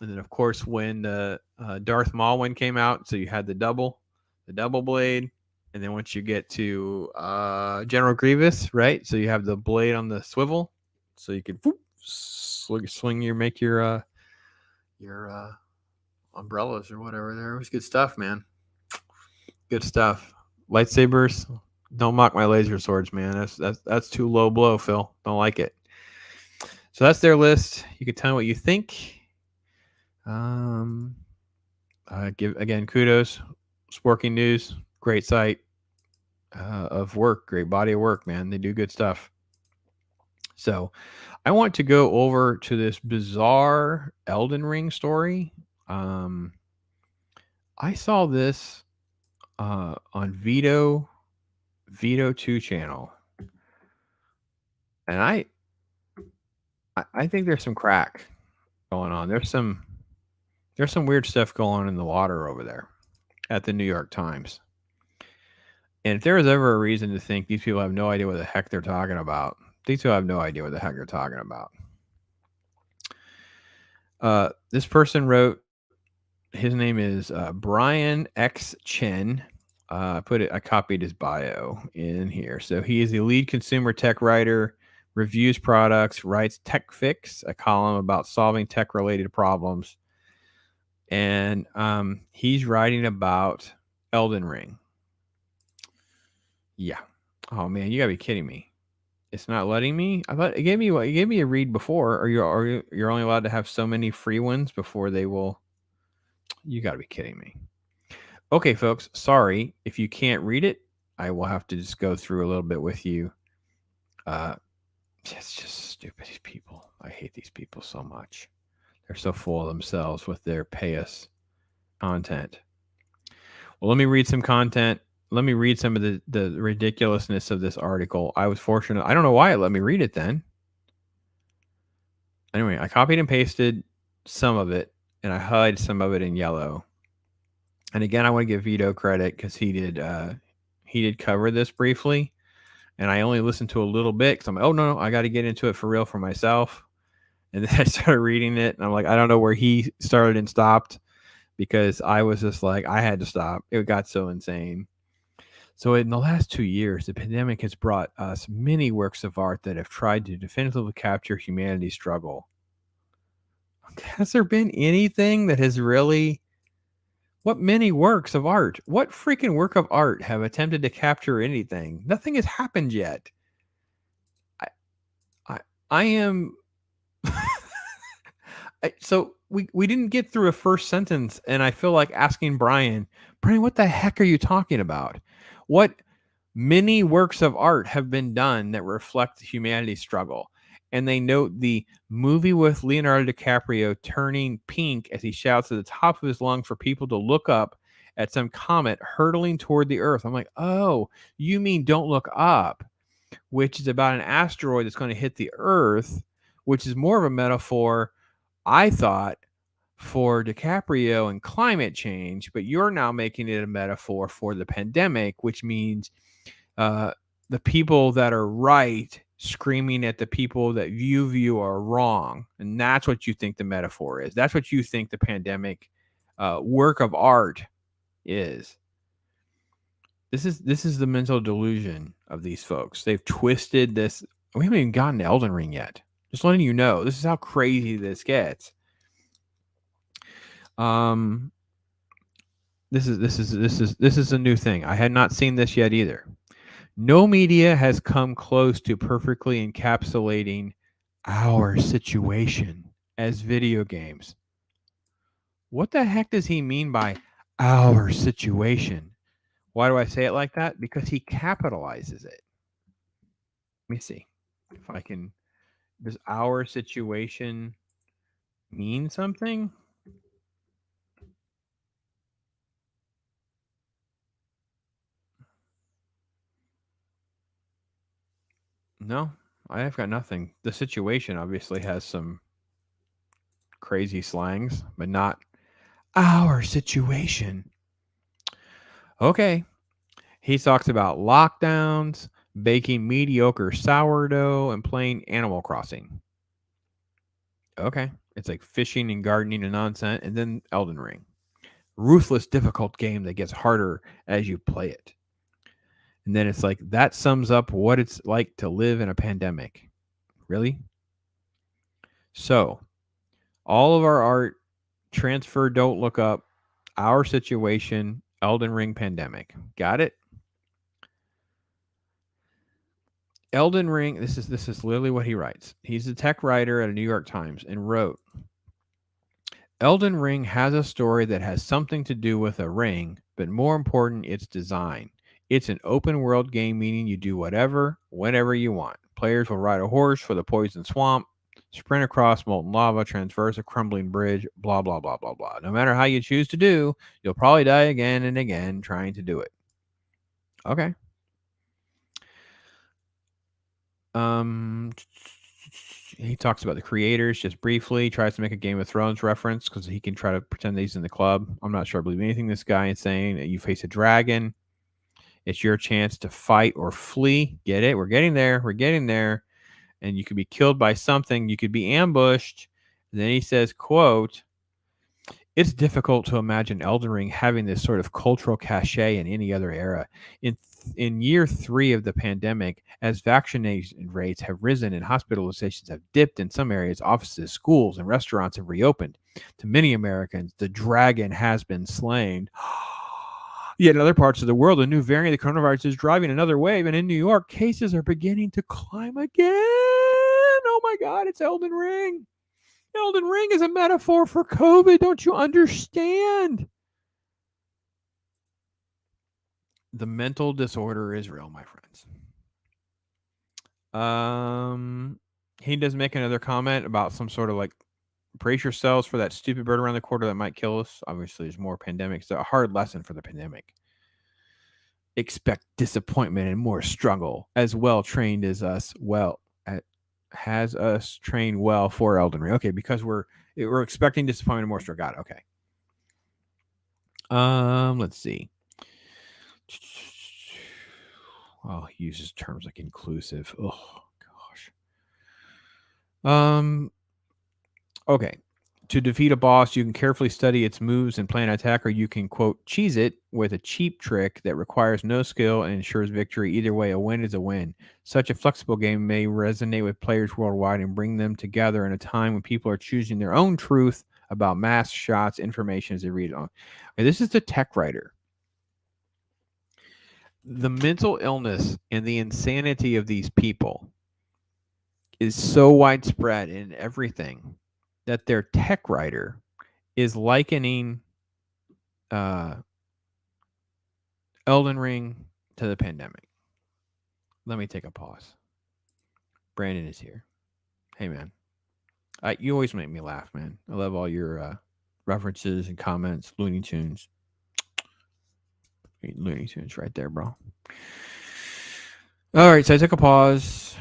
And then, of course, when the Darth Maul one came out, so you had the double blade. And then once you get to General Grievous, right? So you have the blade on the swivel, so you can swing make your umbrellas or whatever. There was good stuff, man. Good stuff. Lightsabers. Don't mock my laser swords, man. That's too low blow, Phil. Don't like it. So that's their list. You can tell me what you think. Give again kudos. Sporking News, great site of work, great body of work, man. They do good stuff. So I want to go over to this bizarre Elden Ring story. I saw this on Vito 2 channel, and I think there's some crack going on. There's some weird stuff going on in the water over there at the New York Times. And if there was ever a reason to think these people have no idea what the heck they're talking about, these people have no idea what the heck they're talking about. This person wrote, his name is Brian X. Chen. I copied his bio in here. So he is the lead consumer tech writer, reviews products, writes Tech Fix, a column about solving tech-related problems. And he's writing about Elden Ring. Yeah. Oh man, you gotta be kidding me. It's not letting me. I thought it gave me a read before. Or you're only allowed to have so many free ones before they will. You gotta be kidding me. Okay, folks. Sorry if you can't read it. I will have to just go through a little bit with you. It's just stupid. These people. I hate these people so much. They're so full of themselves with their pay us content. Well, let me read some content. Let me read some of the ridiculousness of this article. I was fortunate. I don't know why it let me read it then. Anyway, I copied and pasted some of it, and I highlighted some of it in yellow. And again, I want to give Vito credit because he did cover this briefly, and I only listened to a little bit because I'm like, oh no, I got to get into it for real for myself. And then I started reading it, and I'm like, I don't know where he started and stopped, because I was just like, I had to stop. It got so insane. So in the last 2 years, the pandemic has brought us many works of art that have tried to definitively capture humanity's struggle. Has there been anything that has really... What many works of art? What freaking work of art have attempted to capture anything? Nothing has happened yet. I I, I am... so we didn't get through a first sentence, and I feel like asking Brian, what the heck are you talking about? What many works of art have been done that reflect humanity's struggle? And they note the movie with Leonardo DiCaprio turning pink as he shouts at the top of his lungs for people to look up at some comet hurtling toward the Earth. I'm like, oh, you mean Don't Look Up, which is about an asteroid that's going to hit the Earth, which is more of a metaphor, I thought, for DiCaprio and climate change, but you're now making it a metaphor for the pandemic, which means the people that are right screaming at the people that you view are wrong. And that's what you think the metaphor is. That's what you think the pandemic work of art is. This is the mental delusion of these folks. They've twisted this. We haven't even gotten to Elden Ring yet. Just letting you know, this is how crazy this gets. This is a new thing. I had not seen this yet either. No media has come close to perfectly encapsulating our situation as video games. What the heck does he mean by our situation? Why do I say it like that? Because he capitalizes it. Let me see if I can. Does our situation mean something? No, I have got nothing. The situation obviously has some crazy slangs, but not our situation. Okay. He talks about lockdowns, baking mediocre sourdough, and playing Animal Crossing. Okay. It's like fishing and gardening and nonsense. And then Elden Ring. Ruthless, difficult game that gets harder as you play it. And then it's like, that sums up what it's like to live in a pandemic. Really? So, all of our art, transfer, Don't Look Up, our situation, Elden Ring, pandemic. Got it? Elden Ring, this is literally what he writes. He's a tech writer at a New York Times and wrote, Elden Ring has a story that has something to do with a ring, but more important, its design. It's an open world game, meaning you do whatever, whenever you want. Players will ride a horse for the poison swamp, sprint across molten lava, traverse a crumbling bridge, blah, blah, blah, blah, blah. No matter how you choose to do, you'll probably die again and again trying to do it. Okay. He talks about the creators just briefly, tries to make a Game of Thrones reference because he can try to pretend that he's in the club. I'm not sure I believe anything this guy is saying. You face a dragon. It's your chance to fight or flee. Get it? We're getting there. We're getting there. And you could be killed by something. You could be ambushed. And then he says, quote, it's difficult to imagine Elden Ring having this sort of cultural cachet in any other era. In year 3 of the pandemic, as vaccination rates have risen and hospitalizations have dipped in some areas, offices, schools, and restaurants have reopened. To many Americans, the dragon has been slain. Yet in other parts of the world, a new variant of the coronavirus is driving another wave, and in New York, cases are beginning to climb again. Oh my God, it's Elden Ring. Elden Ring is a metaphor for COVID. Don't you understand? The mental disorder is real, my friends. He does make another comment about some sort of like, brace yourselves for that stupid bird around the corner that might kill us. Obviously, there's more pandemics. It's a hard lesson for the pandemic. Expect disappointment and more struggle. As well trained as us, has us trained well for Elden Ring. Okay, because we're expecting disappointment and more struggle. Got it. Okay. Let's see. Well, he uses terms like inclusive. Oh gosh. Okay. To defeat a boss, you can carefully study its moves and plan an attack, or you can, quote, cheese it with a cheap trick that requires no skill and ensures victory. Either way, a win is a win. Such a flexible game may resonate with players worldwide and bring them together in a time when people are choosing their own truth about mass shots, information as they read on. Okay, this is the tech writer. The mental illness and the insanity of these people is so widespread in everything that their tech writer is likening Elden Ring to the pandemic. Let me take a pause. Brandon is here. Hey, man. You always make me laugh, man. I love all your references and comments. Looney Tunes. Looney Tunes right there, bro. All right, so I took a pause.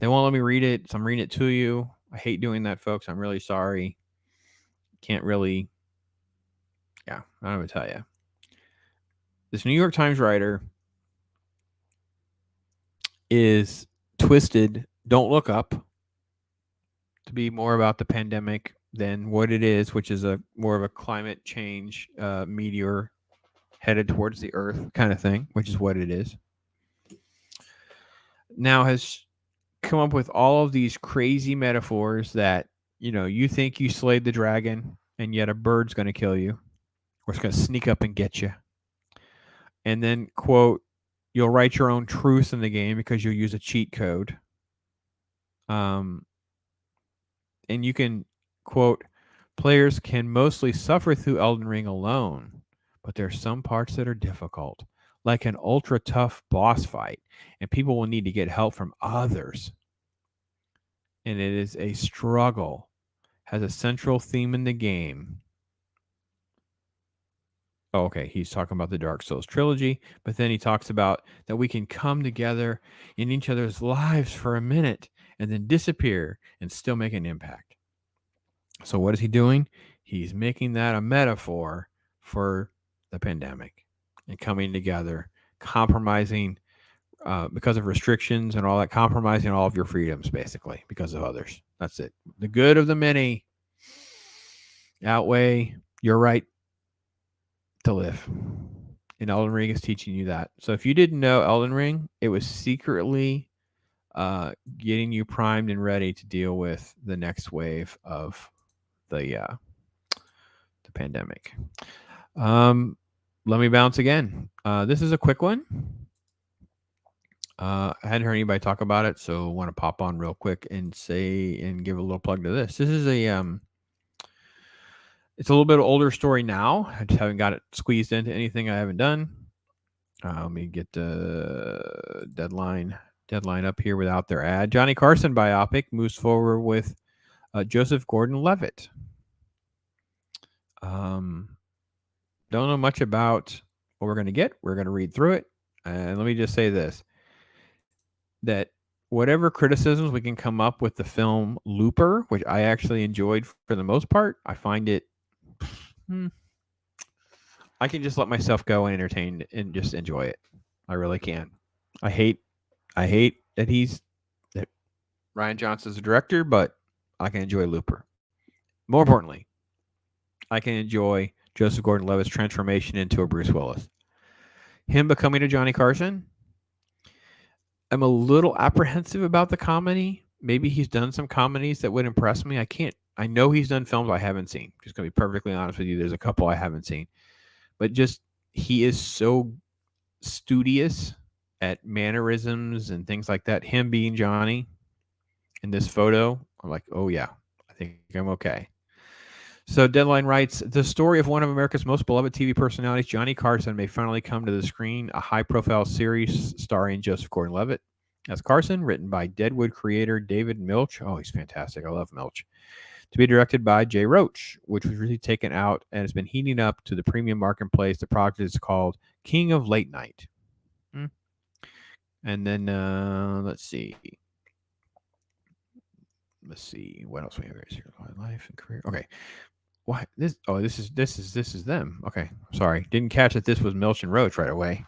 They won't let me read it, so I'm reading it to you. I hate doing that, folks. I'm really sorry. Can't really... Yeah, I don't know what to tell you. This New York Times writer is twisted. Don't look up to be more about the pandemic than what it is, which is a more of a climate change meteor headed towards the Earth kind of thing, which is what it is. Now has come up with all of these crazy metaphors that, you know, you think you slayed the dragon and yet a bird's going to kill you or it's going to sneak up and get you. And then, quote, you'll write your own truth in the game because you'll use a cheat code. And you can, quote, players can mostly suffer through Elden Ring alone, but there's some parts that are difficult, like an ultra tough boss fight, and people will need to get help from others. And it is a struggle, has a central theme in the game. Oh, okay, he's talking about the Dark Souls trilogy, but then he talks about that we can come together in each other's lives for a minute and then disappear and still make an impact. So what is he doing? He's making that a metaphor for the pandemic and coming together, compromising because of restrictions and all that, compromising all of your freedoms basically because of others. That's it. The good of the many outweigh your right to live. And Elden Ring is teaching you that. So if you didn't know Elden Ring, it was secretly getting you primed and ready to deal with the next wave of the pandemic. Let me bounce again. This is a quick one. I hadn't heard anybody talk about it, so I want to pop on real quick and say and give a little plug to this. This is a it's a little bit of older story now. I just haven't got it squeezed into anything I haven't done. Let me get the deadline up here without their ad. Johnny Carson biopic moves forward with Joseph Gordon-Levitt. Don't know much about what we're going to get. We're going to read through it. And let me just say this, that whatever criticisms we can come up with the film Looper, which I actually enjoyed for the most part, I find it, I can just let myself go and entertain and just enjoy it. I really can. I hate that Rian Johnson's a director, but I can enjoy Looper. More importantly, I can enjoy Joseph Gordon-Levitt's transformation into a Bruce Willis. Him becoming a Johnny Carson, I'm a little apprehensive about the comedy. Maybe he's done some comedies that would impress me. I know he's done films I haven't seen. Just going to be perfectly honest with you. There's a couple I haven't seen. But just, he is so studious at mannerisms and things like that. Him being Johnny in this photo, I'm like, oh yeah, I think I'm okay. So Deadline writes, the story of one of America's most beloved TV personalities, Johnny Carson, may finally come to the screen, a high-profile series starring Joseph Gordon-Levitt as Carson, written by Deadwood creator David Milch. Oh, he's fantastic. I love Milch. To be directed by Jay Roach, which was really taken out and has been heating up to the premium marketplace. The project is called King of Late Night. And then, let's see. What else we have here? Life and career. Okay. Why this? Oh, this is them. Okay, sorry, didn't catch that this was Milch and Roach right away.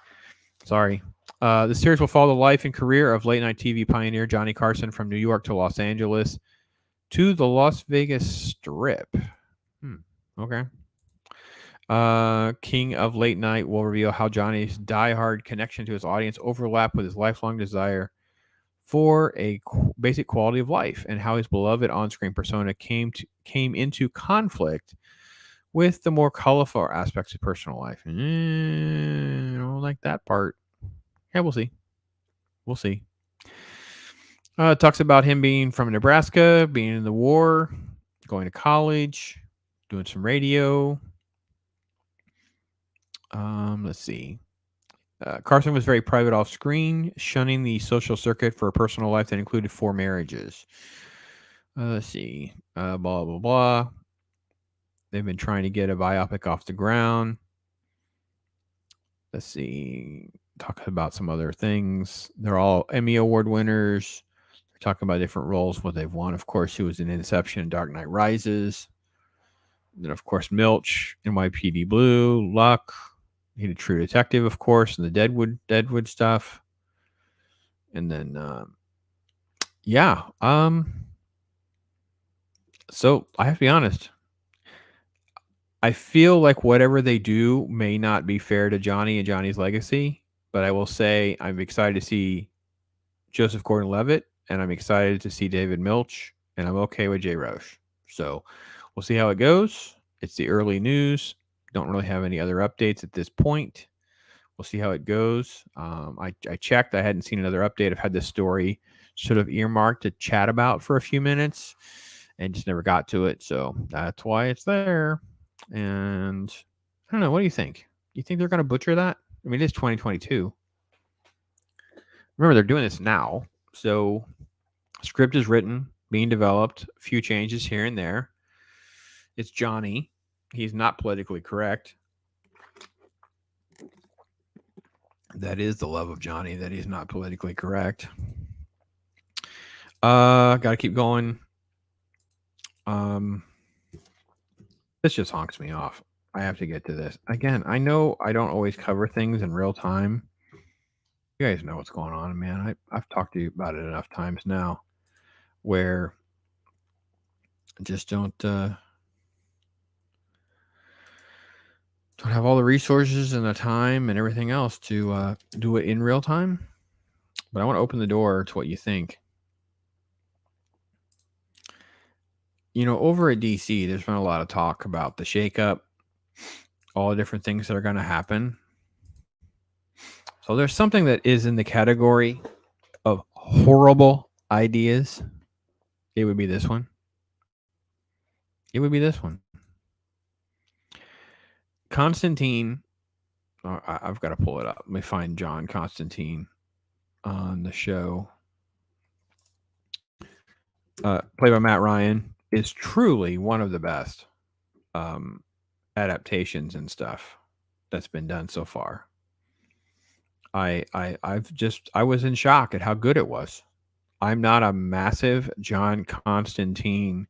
Sorry. The series will follow the life and career of late night TV pioneer Johnny Carson from New York to Los Angeles to the Las Vegas Strip. Okay. King of Late Night will reveal how Johnny's diehard connection to his audience overlap with his lifelong desire for a basic quality of life, and how his beloved on-screen persona came into conflict with the more colorful aspects of personal life. I don't like that part. Yeah, we'll see. We'll see. Talks about him being from Nebraska, being in the war, going to college, doing some radio. Let's see. Carson was very private off screen, shunning the social circuit for a personal life that included 4 marriages. Let's see. Blah, blah, blah. They've been trying to get a biopic off the ground. Let's see. Talking about some other things. They're all Emmy Award winners. They're talking about different roles, what they've won. Of course, he was in Inception and Dark Knight Rises. And then, of course, Milch, NYPD Blue, Luck. He did True Detective, of course, and the Deadwood stuff. And then, yeah. So I have to be honest. I feel like whatever they do may not be fair to Johnny and Johnny's legacy, but I will say I'm excited to see Joseph Gordon-Levitt, and I'm excited to see David Milch, and I'm okay with Jay Roche. So we'll see how it goes. It's the early news. Don't really have any other updates at this point. We'll see how it goes. I checked. I hadn't seen another update. I've had this story sort of earmarked to chat about for a few minutes and just never got to it. So that's why it's there. And I don't know. What do you think? You think they're going to butcher that? I mean, it is 2022. Remember, they're doing this now. So script is written, being developed, a few changes here and there. It's Johnny. He's not politically correct. That is the love of Johnny, that he's not politically correct. Got to keep going. This just honks me off. I have to get to this. Again, I know I don't always cover things in real time. You guys know what's going on, man. I've talked to you about it enough times now where I just don't have all the resources and the time and everything else to do it in real time. But I want to open the door to what you think. You know, over at DC, there's been a lot of talk about the shakeup, all the different things that are going to happen. So there's something that is in the category of horrible ideas. It would be this one. It would be this one. Constantine, I've got to pull it up. Let me find John Constantine on the show. Played by Matt Ryan, is truly one of the best adaptations and stuff that's been done so far. I was in shock at how good it was. I'm not a massive John Constantine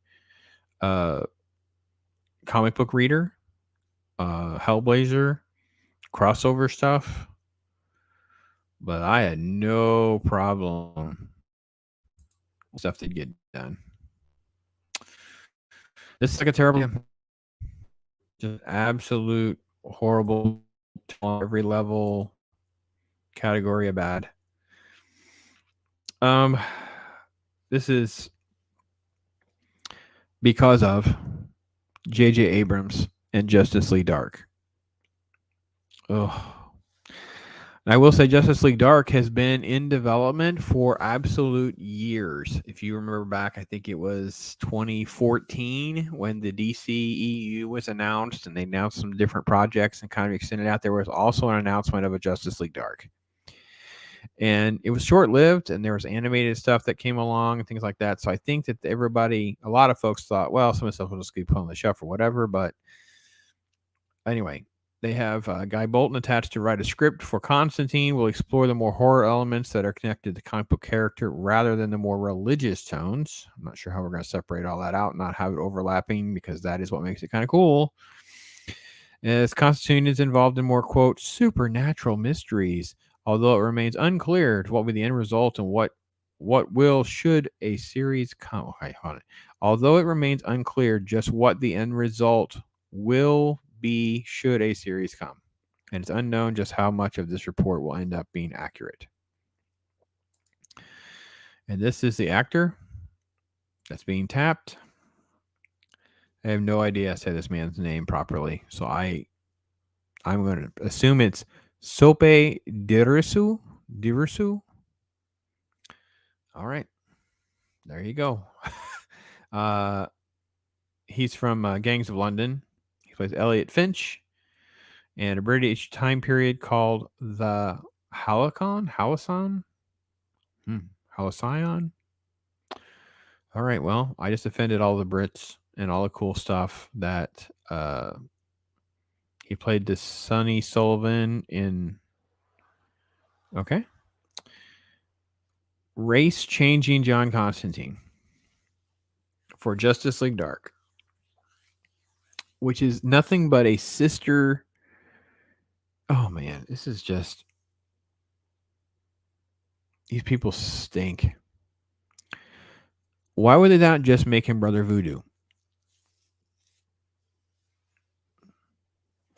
comic book reader. Hellblazer, crossover stuff, but I had no problem with stuff that get done. This is like a terrible, just absolute horrible on every level, category of bad. This is because of J.J. Abrams and Justice League Dark. Oh, I will say Justice League Dark has been in development for absolute years. If you remember back, I think it was 2014 when the DCEU was announced, and they announced some different projects and kind of extended out. There was also an announcement of a Justice League Dark. And it was short-lived, and there was animated stuff that came along and things like that. So I think that a lot of folks thought, well, some of the stuff will just be put on the shelf or whatever, but anyway, they have Guy Bolton attached to write a script for Constantine. Will explore the more horror elements that are connected to the comic book character rather than the more religious tones. I'm not sure how we're going to separate all that out and not have it overlapping, because that is what makes it kind of cool. As Constantine is involved in more, quote, supernatural mysteries, although it remains unclear to what will be the end result and what should a series come. Okay, hold on. although it remains unclear just what the end result will be should a series come, and it's unknown just how much of this report will end up being accurate. And this is the actor that's being tapped. I have no idea how to say this man's name properly, so I'm going to assume it's Sope Dirisu. All right, there you go. He's from Gangs of London. He plays Elliot Finch in a British time period called the Halcyon. All right, well, I just offended all the Brits and all the cool stuff that he played this Sonny Sullivan in. Okay. Race changing John Constantine for Justice League Dark, which is nothing but a sister. Oh man, this is just. These people stink. Why would they not just make him Brother Voodoo?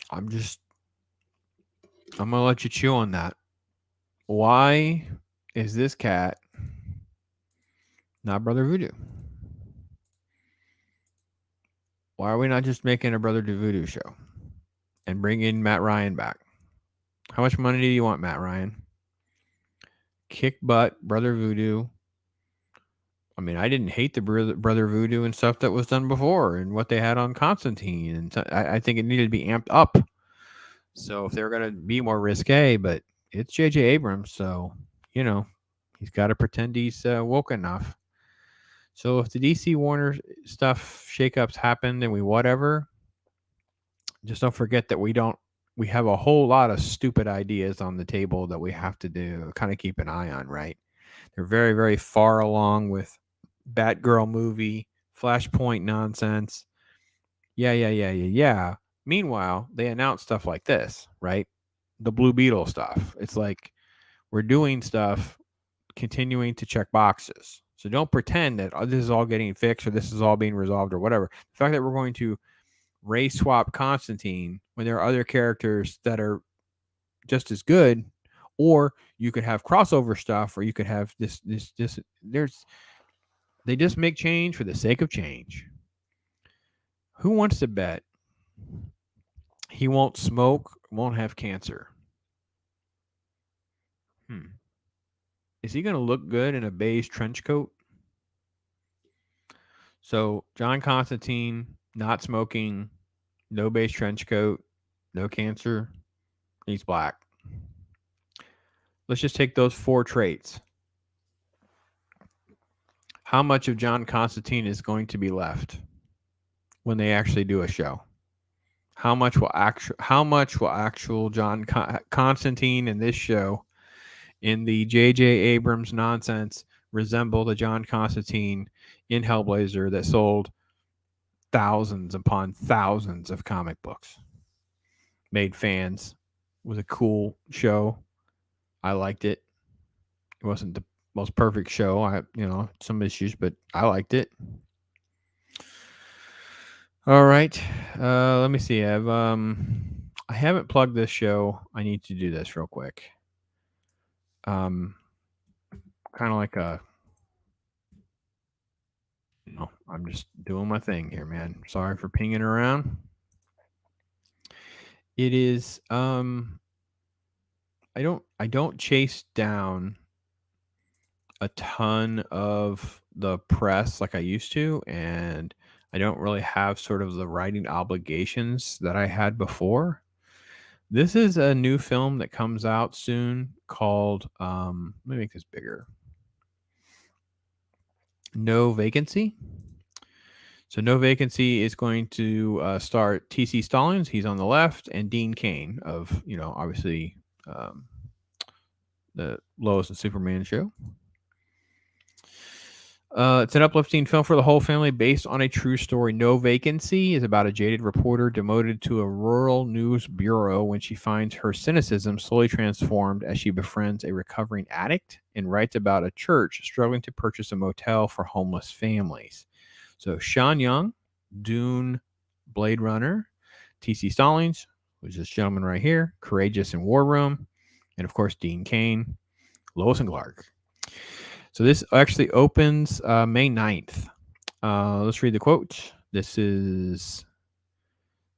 I'm gonna let you chew on that. Why is this cat not Brother Voodoo? Why are we not just making a Brother Voodoo show and bringing Matt Ryan back? How much money do you want, Matt Ryan? Kick butt, Brother Voodoo. I mean, I didn't hate the Brother Voodoo and stuff that was done before and what they had on Constantine. And I think it needed to be amped up. So if they were going to be more risque, but it's J.J. Abrams, so, he's got to pretend he's woke enough. So if the DC Warner stuff shakeups happened and we whatever, just don't forget that we have a whole lot of stupid ideas on the table that we have to kind of keep an eye on, right? They're very, very far along with Batgirl movie, Flashpoint nonsense. Yeah. Meanwhile, they announce stuff like this, right? The Blue Beetle stuff. It's like we're doing stuff, continuing to check boxes. So don't pretend that this is all getting fixed or this is all being resolved or whatever. The fact that we're going to race swap Constantine when there are other characters that are just as good, or you could have crossover stuff, or you could have this. They just make change for the sake of change. Who wants to bet he won't smoke, won't have cancer? Is he going to look good in a beige trench coat? So John Constantine, not smoking, no beige trench coat, no cancer. He's black. Let's just take those 4 traits. How much of John Constantine is going to be left when they actually do a show? How much will actual John Constantine in this show, in the J.J. Abrams nonsense, resemble the John Constantine in Hellblazer that sold thousands upon thousands of comic books, made fans, was a cool show. I liked it. It wasn't the most perfect show. I some issues, but I liked it. All right. Let me see. I haven't plugged this show. I need to do this real quick. Kind of like I'm just doing my thing here, man. Sorry for pinging around. It is I don't chase down a ton of the press like I used to, and I don't really have sort of the writing obligations that I had before. This is a new film that comes out soon called let me make this bigger. No Vacancy. So No Vacancy is going to star T.C. Stallings. He's on the left, and Dean Cain of, obviously the Lois and Superman show. It's an uplifting film for the whole family based on a true story. No Vacancy is about a jaded reporter demoted to a rural news bureau when she finds her cynicism slowly transformed as she befriends a recovering addict and writes about a church struggling to purchase a motel for homeless families. So Sean Young, Dune, Blade Runner, T.C. Stallings, which is this gentleman right here, Courageous in War Room, and of course Dean Cain, Lois and Clark. So this actually opens May 9th. Let's read the quote. This is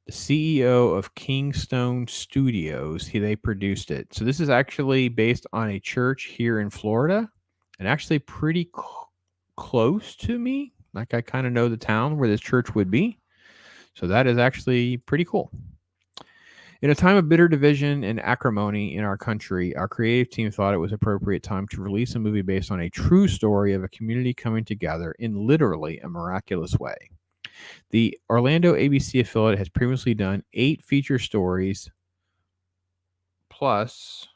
the CEO of Kingstone Studios. They produced it. So this is actually based on a church here in Florida, and actually pretty close to me. Like I kind of know the town where this church would be. So that is actually pretty cool. In a time of bitter division and acrimony in our country, our creative team thought it was appropriate time to release a movie based on a true story of a community coming together in literally a miraculous way. The Orlando ABC affiliate has previously done 8 feature stories plus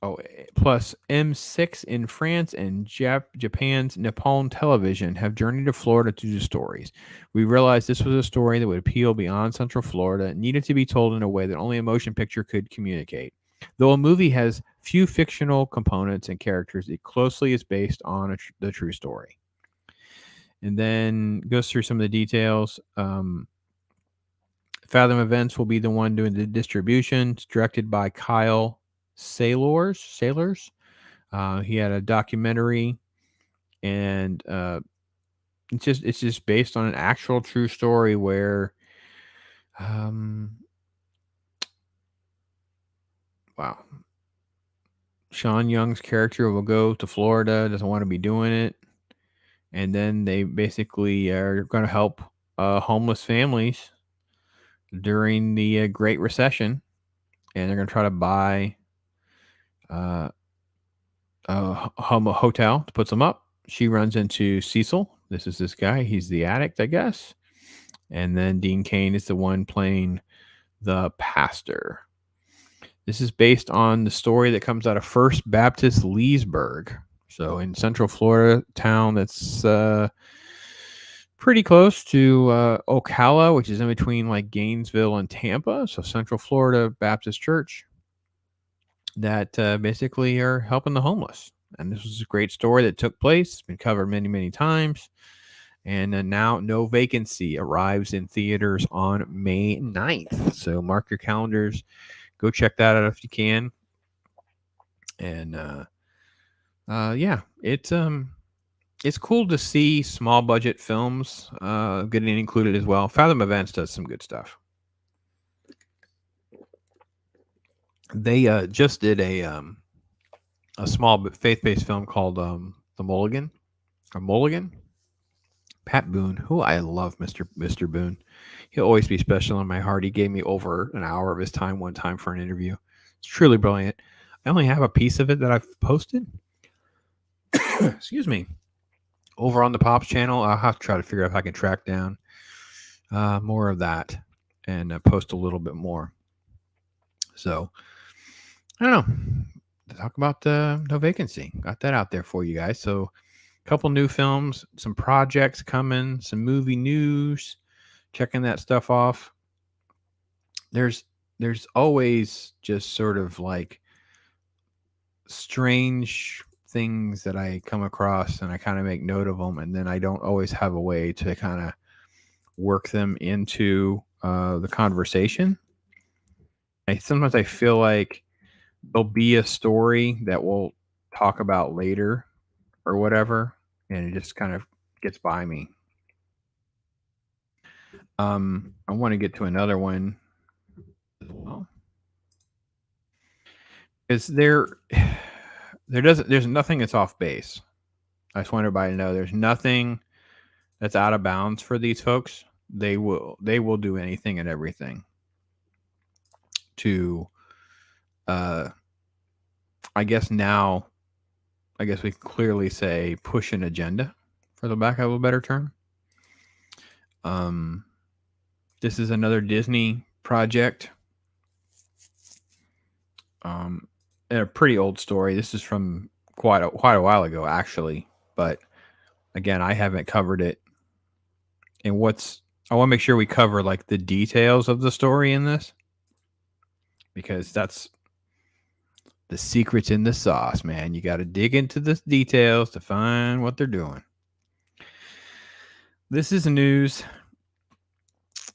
M6 in France and Japan's Nippon Television have journeyed to Florida to do stories. We realized this was a story that would appeal beyond Central Florida and needed to be told in a way that only a motion picture could communicate. Though a movie has few fictional components and characters, it closely is based on the true story. And then goes through some of the details. Fathom Events will be the one doing the distribution. It's directed by Kyle Sailors. He had a documentary, and it's just based on an actual true story where, wow, Sean Young's character will go to Florida, doesn't want to be doing it, and then they basically are going to help homeless families during the Great Recession, and they're going to try to buy a hotel to put them up. She runs into Cecil. This is this guy. He's the addict, I guess. And then Dean Cain is the one playing the pastor. This is based on the story that comes out of First Baptist Leesburg. So in Central Florida town that's pretty close to Ocala, which is in between like Gainesville and Tampa. So Central Florida Baptist Church that basically are helping the homeless. And this was a great story that took place. It's been covered many, many times. And now No Vacancy arrives in theaters on May 9th. So mark your calendars. Go check that out if you can. And yeah, it's cool to see small budget films getting included as well. Fathom Events does some good stuff. They just did a small faith-based film called The Mulligan. Or Mulligan. Pat Boone, who I love, Mr. Boone. He'll always be special in my heart. He gave me over an hour of his time one time for an interview. It's truly brilliant. I only have a piece of it that I've posted. Excuse me. Over on the Pops channel, I'll have to try to figure out if I can track down more of that and post a little bit more. So, I don't know. Talk about No Vacancy. Got that out there for you guys. So, a couple new films, some projects coming, some movie news, checking that stuff off. There's always just sort of like strange things that I come across and I kind of make note of them, and then I don't always have a way to kind of work them into the conversation. Sometimes I feel like there'll be a story that we'll talk about later or whatever, and it just kind of gets by me. I want to get to another one as well, because there's nothing that's off base. I just want everybody to know there's nothing that's out of bounds for these folks. They will do anything and everything to I guess we can clearly say push an agenda, for the lack of a better term. This is another Disney project. A pretty old story. This is from quite a while ago, actually. But again, I haven't covered it. And I want to make sure we cover like the details of the story in this, because that's the secret's in the sauce, man. You got to dig into the details to find what they're doing. This is news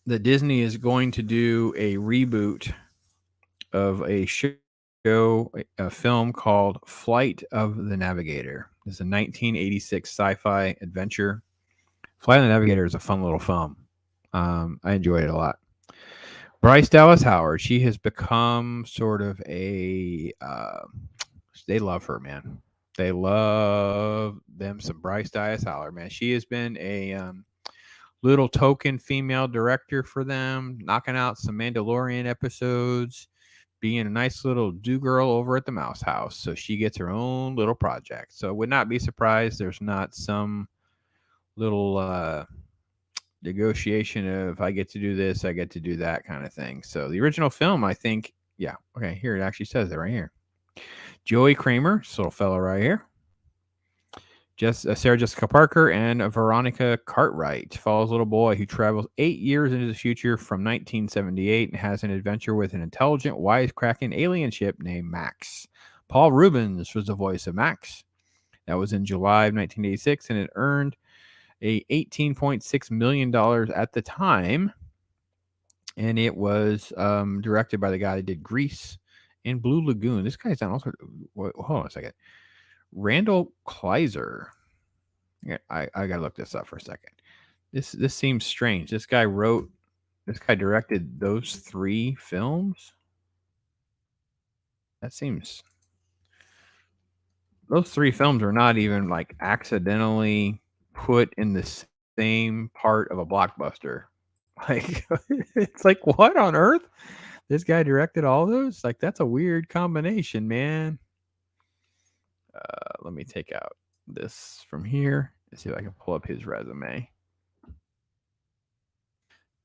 that Disney is going to do a reboot of a show, a film called Flight of the Navigator. It's a 1986 sci-fi adventure. Flight of the Navigator is a fun little film. I enjoyed it a lot. Bryce Dallas Howard, she has become sort of a. They love her, man. They love them some Bryce Dallas Howard, man. She has been a little token female director for them, knocking out some Mandalorian episodes, being a nice little do girl over at the Mouse House. So she gets her own little project. So I would not be surprised there's not some little negotiation of I get to do this, I get to do that kind of thing. So the original film, I think, yeah, okay, here it actually says it right here. Joey Kramer, this little fellow right here. Sarah Jessica Parker and Veronica Cartwright follows a little boy who travels 8 years into the future from 1978 and has an adventure with an intelligent, wisecracking alien ship named Max. Paul Rubens was the voice of Max. That was in July of 1986, and it earned a $18.6 million at the time. And it was directed by the guy that did Grease and Blue Lagoon. This guy's done also. Hold on a second. Randall Kleiser. Yeah, I gotta look this up for a second. This seems strange. This guy directed those 3 films. That seems. Those 3 films are not even like accidentally put in the same part of a blockbuster. Like, it's like, what on earth? This guy directed all those? Like, that's a weird combination, man. Let me take out this from here. Let's see if I can pull up his resume.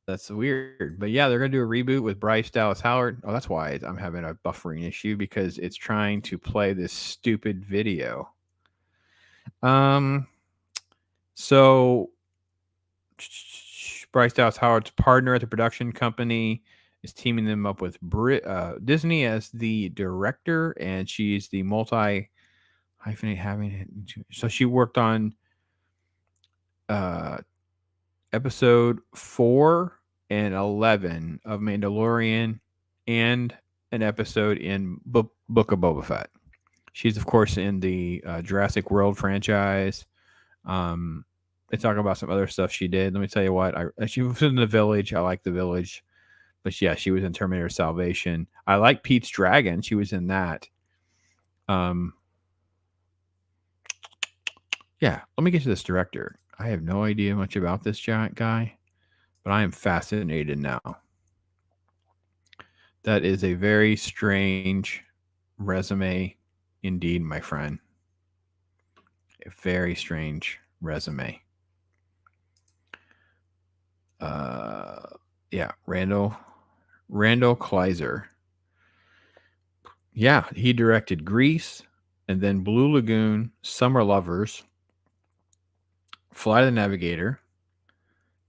That's weird. But yeah, they're going to do a reboot with Bryce Dallas Howard. Oh, that's why I'm having a buffering issue, because it's trying to play this stupid video. So Bryce Dallas Howard's partner at the production company is teaming them up with Disney as the director, and she's the multi-hyphenate having. So she worked on episode 4 and 11 of Mandalorian and an episode in Book of Boba Fett. She's, of course, in the Jurassic World franchise. They talk about some other stuff she did. Let me tell you what. She was in The Village. I like The Village. But yeah, she was in Terminator Salvation. I like Pete's Dragon. She was in that. Yeah, let me get to this director. I have no idea much about this giant guy, but I am fascinated now. That is a very strange resume indeed, my friend. A very strange resume. Yeah, Randall Kleiser. Yeah, he directed Grease, and then Blue Lagoon, Summer Lovers, Flight of the Navigator,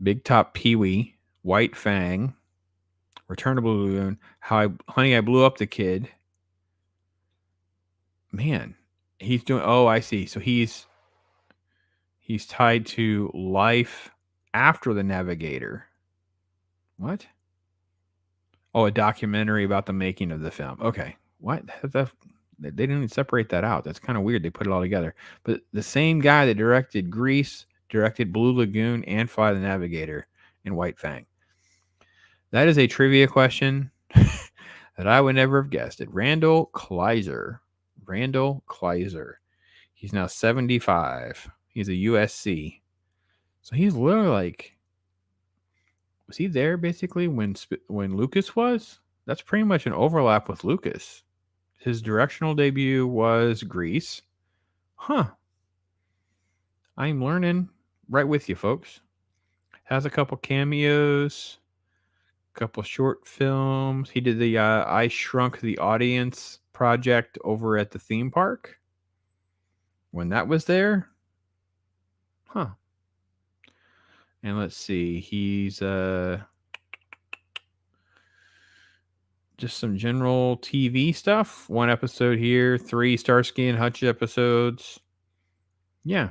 Big Top Pee-wee, White Fang, Return to Blue Lagoon, Honey, I Blew Up the Kid. Man, he's doing. Oh, I see. So he's tied to Life After the Navigator. What? Oh, a documentary about the making of the film. Okay. What? They didn't even separate that out. That's kind of weird. They put it all together. But the same guy that directed Grease directed Blue Lagoon and Fly the Navigator and White Fang. That is a trivia question that I would never have guessed it. Randall Kleiser. He's now 75. He's a USC. So he's literally like, was he there basically when Lucas was? That's pretty much an overlap with Lucas. His directional debut was Grease. Huh. I'm learning right with you, folks. Has a couple cameos, a couple short films. He did the I Shrunk the Audience project over at the theme park when that was there. Huh. And let's see. He's just some general TV stuff. 1 episode here, 3 Starsky and Hutch episodes. Yeah.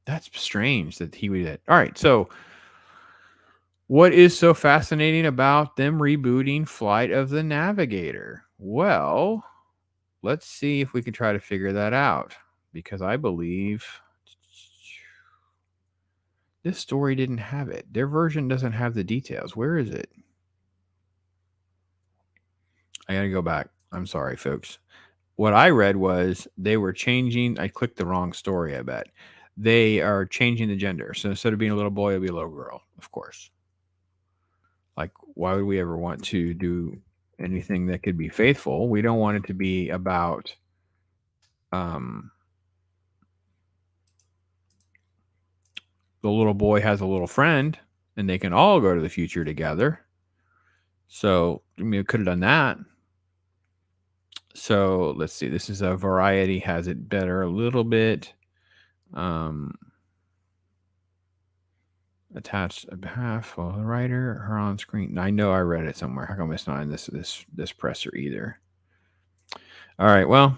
That's strange that he would. All right, so what is so fascinating about them rebooting Flight of the Navigator? Well, let's see if we can try to figure that out, because I believe this story didn't have it. Their version doesn't have the details. Where is it? I gotta go back. I'm sorry, folks. What I read was they were changing. I clicked the wrong story, I bet. They are changing the gender. So instead of being a little boy, it'll be a little girl, of course. Like, why would we ever want to do anything that could be faithful? We don't want it to be about the little boy has a little friend and they can all go to the future together. So, I mean, it could have done that. So let's see. This is a Variety has it better a little bit. Attached a half of the writer, her on screen. I know I read it somewhere. How come it's not in this presser either? All right. Well,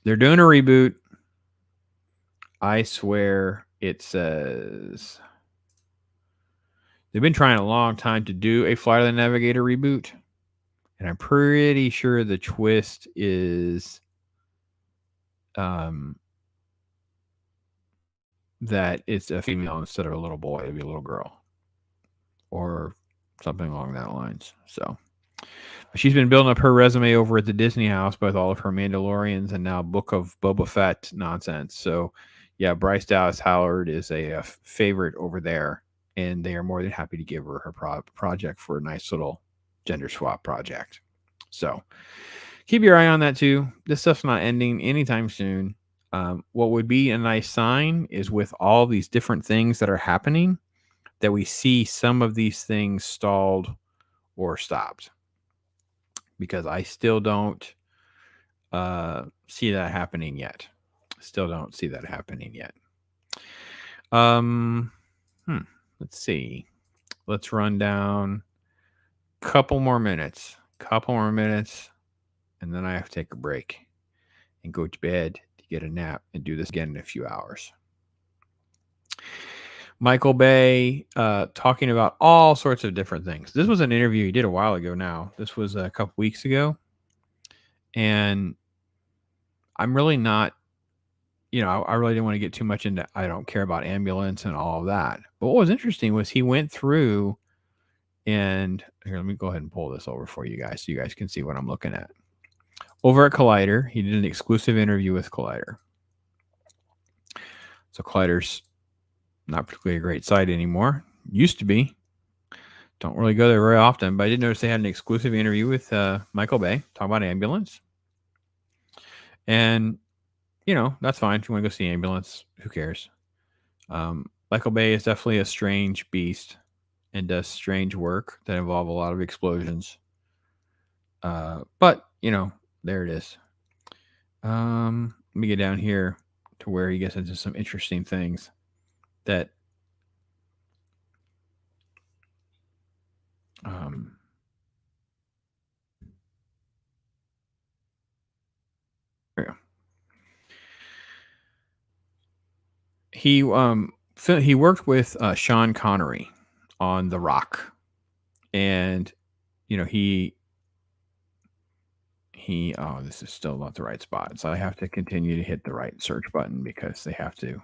they're doing a reboot. I swear it says they've been trying a long time to do a Flight of the Navigator reboot. And I'm pretty sure the twist is that it's a female instead of a little boy. It'd be a little girl. Or something along that lines. So she's been building up her resume over at the Disney house with all of her Mandalorians and now Book of Boba Fett nonsense. So yeah, Bryce Dallas Howard is a favorite over there, and they are more than happy to give her her project for a nice little gender swap project. So keep your eye on that too. This stuff's not ending anytime soon. What would be a nice sign is with all these different things that are happening, that we see some of these things stalled or stopped, because I still don't see that happening yet. Still don't see that happening yet. Let's see. Let's run down a couple more minutes, and then I have to take a break and go to bed to get a nap and do this again in a few hours. Michael Bay talking about all sorts of different things. This was an interview he did a while ago now. This was a couple weeks ago. And I'm really not, I really didn't want to get too much into, I don't care about ambulance and all of that. But what was interesting was he went through and here, let me go ahead and pull this over for you guys so you guys can see what I'm looking at. Over at Collider, he did an exclusive interview with Collider. So Collider's not particularly a great site anymore. Used to be. Don't really go there very often, but I did notice they had an exclusive interview with Michael Bay talking about ambulance. And, that's fine. If you want to go see ambulance, who cares? Michael Bay is definitely a strange beast and does strange work that involve a lot of explosions. But, there it is. Let me get down here to where he gets into some interesting things that he worked with Sean Connery on The Rock, and he this is still not the right spot, so I have to continue to hit the right search button because they have to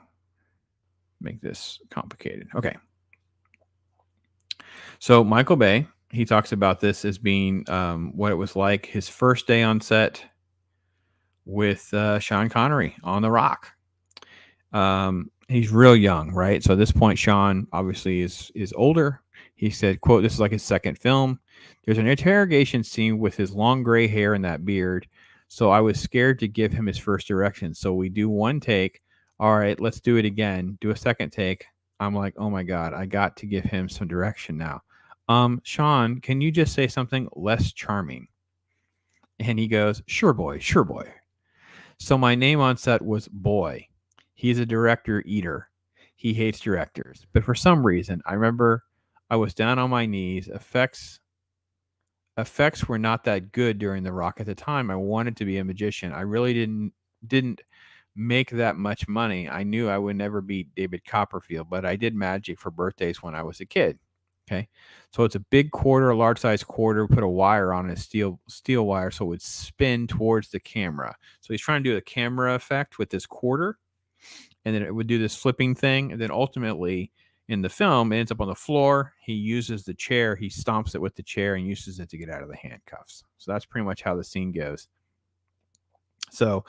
make this complicated. Okay. So Michael Bay, he talks about this as being what it was like his first day on set with Sean Connery on The Rock. He's real young, right? So at this point, Sean obviously is older. He said, quote, "This is like his second film. There's an interrogation scene with his long gray hair and that beard. So I was scared to give him his first direction. So we do one take. All right, let's do it again. Do a second take. I'm like, oh my God, I got to give him some direction now. Sean, can you just say something less charming?" And he goes, sure, boy. So my name on set was Boy. He's a director eater. He hates directors. But for some reason, I remember I was down on my knees. Effects were not that good during The Rock at the time. I wanted to be a magician. I really didn't make that much money, I knew I would never beat David Copperfield, but I did magic for birthdays when I was a kid. Okay. So it's a big quarter, a large size quarter, put a wire on it, steel wire, so it would spin towards the camera. So he's trying to do the camera effect with this quarter, and then it would do this flipping thing, and then ultimately in the film it ends up on the floor. He uses the chair, he stomps it with the chair and uses it to get out of the handcuffs. So that's pretty much how the scene goes. So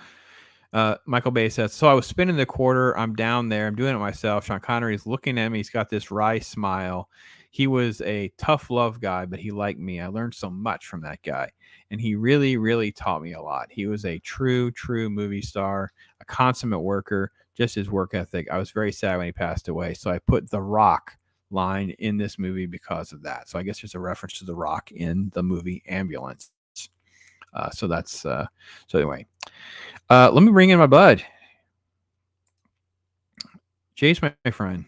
Michael Bay says, so I was spinning the quarter. I'm down there. I'm doing it myself. Sean Connery's looking at me. He's got this wry smile. He was a tough love guy, but he liked me. I learned so much from that guy. And he really, really taught me a lot. He was a true movie star, a consummate worker, just his work ethic. I was very sad when he passed away. So I put The Rock line in this movie because of that. So I guess there's a reference to The Rock in the movie Ambulance. So anyway. Let me bring in my bud. Jace, my friend.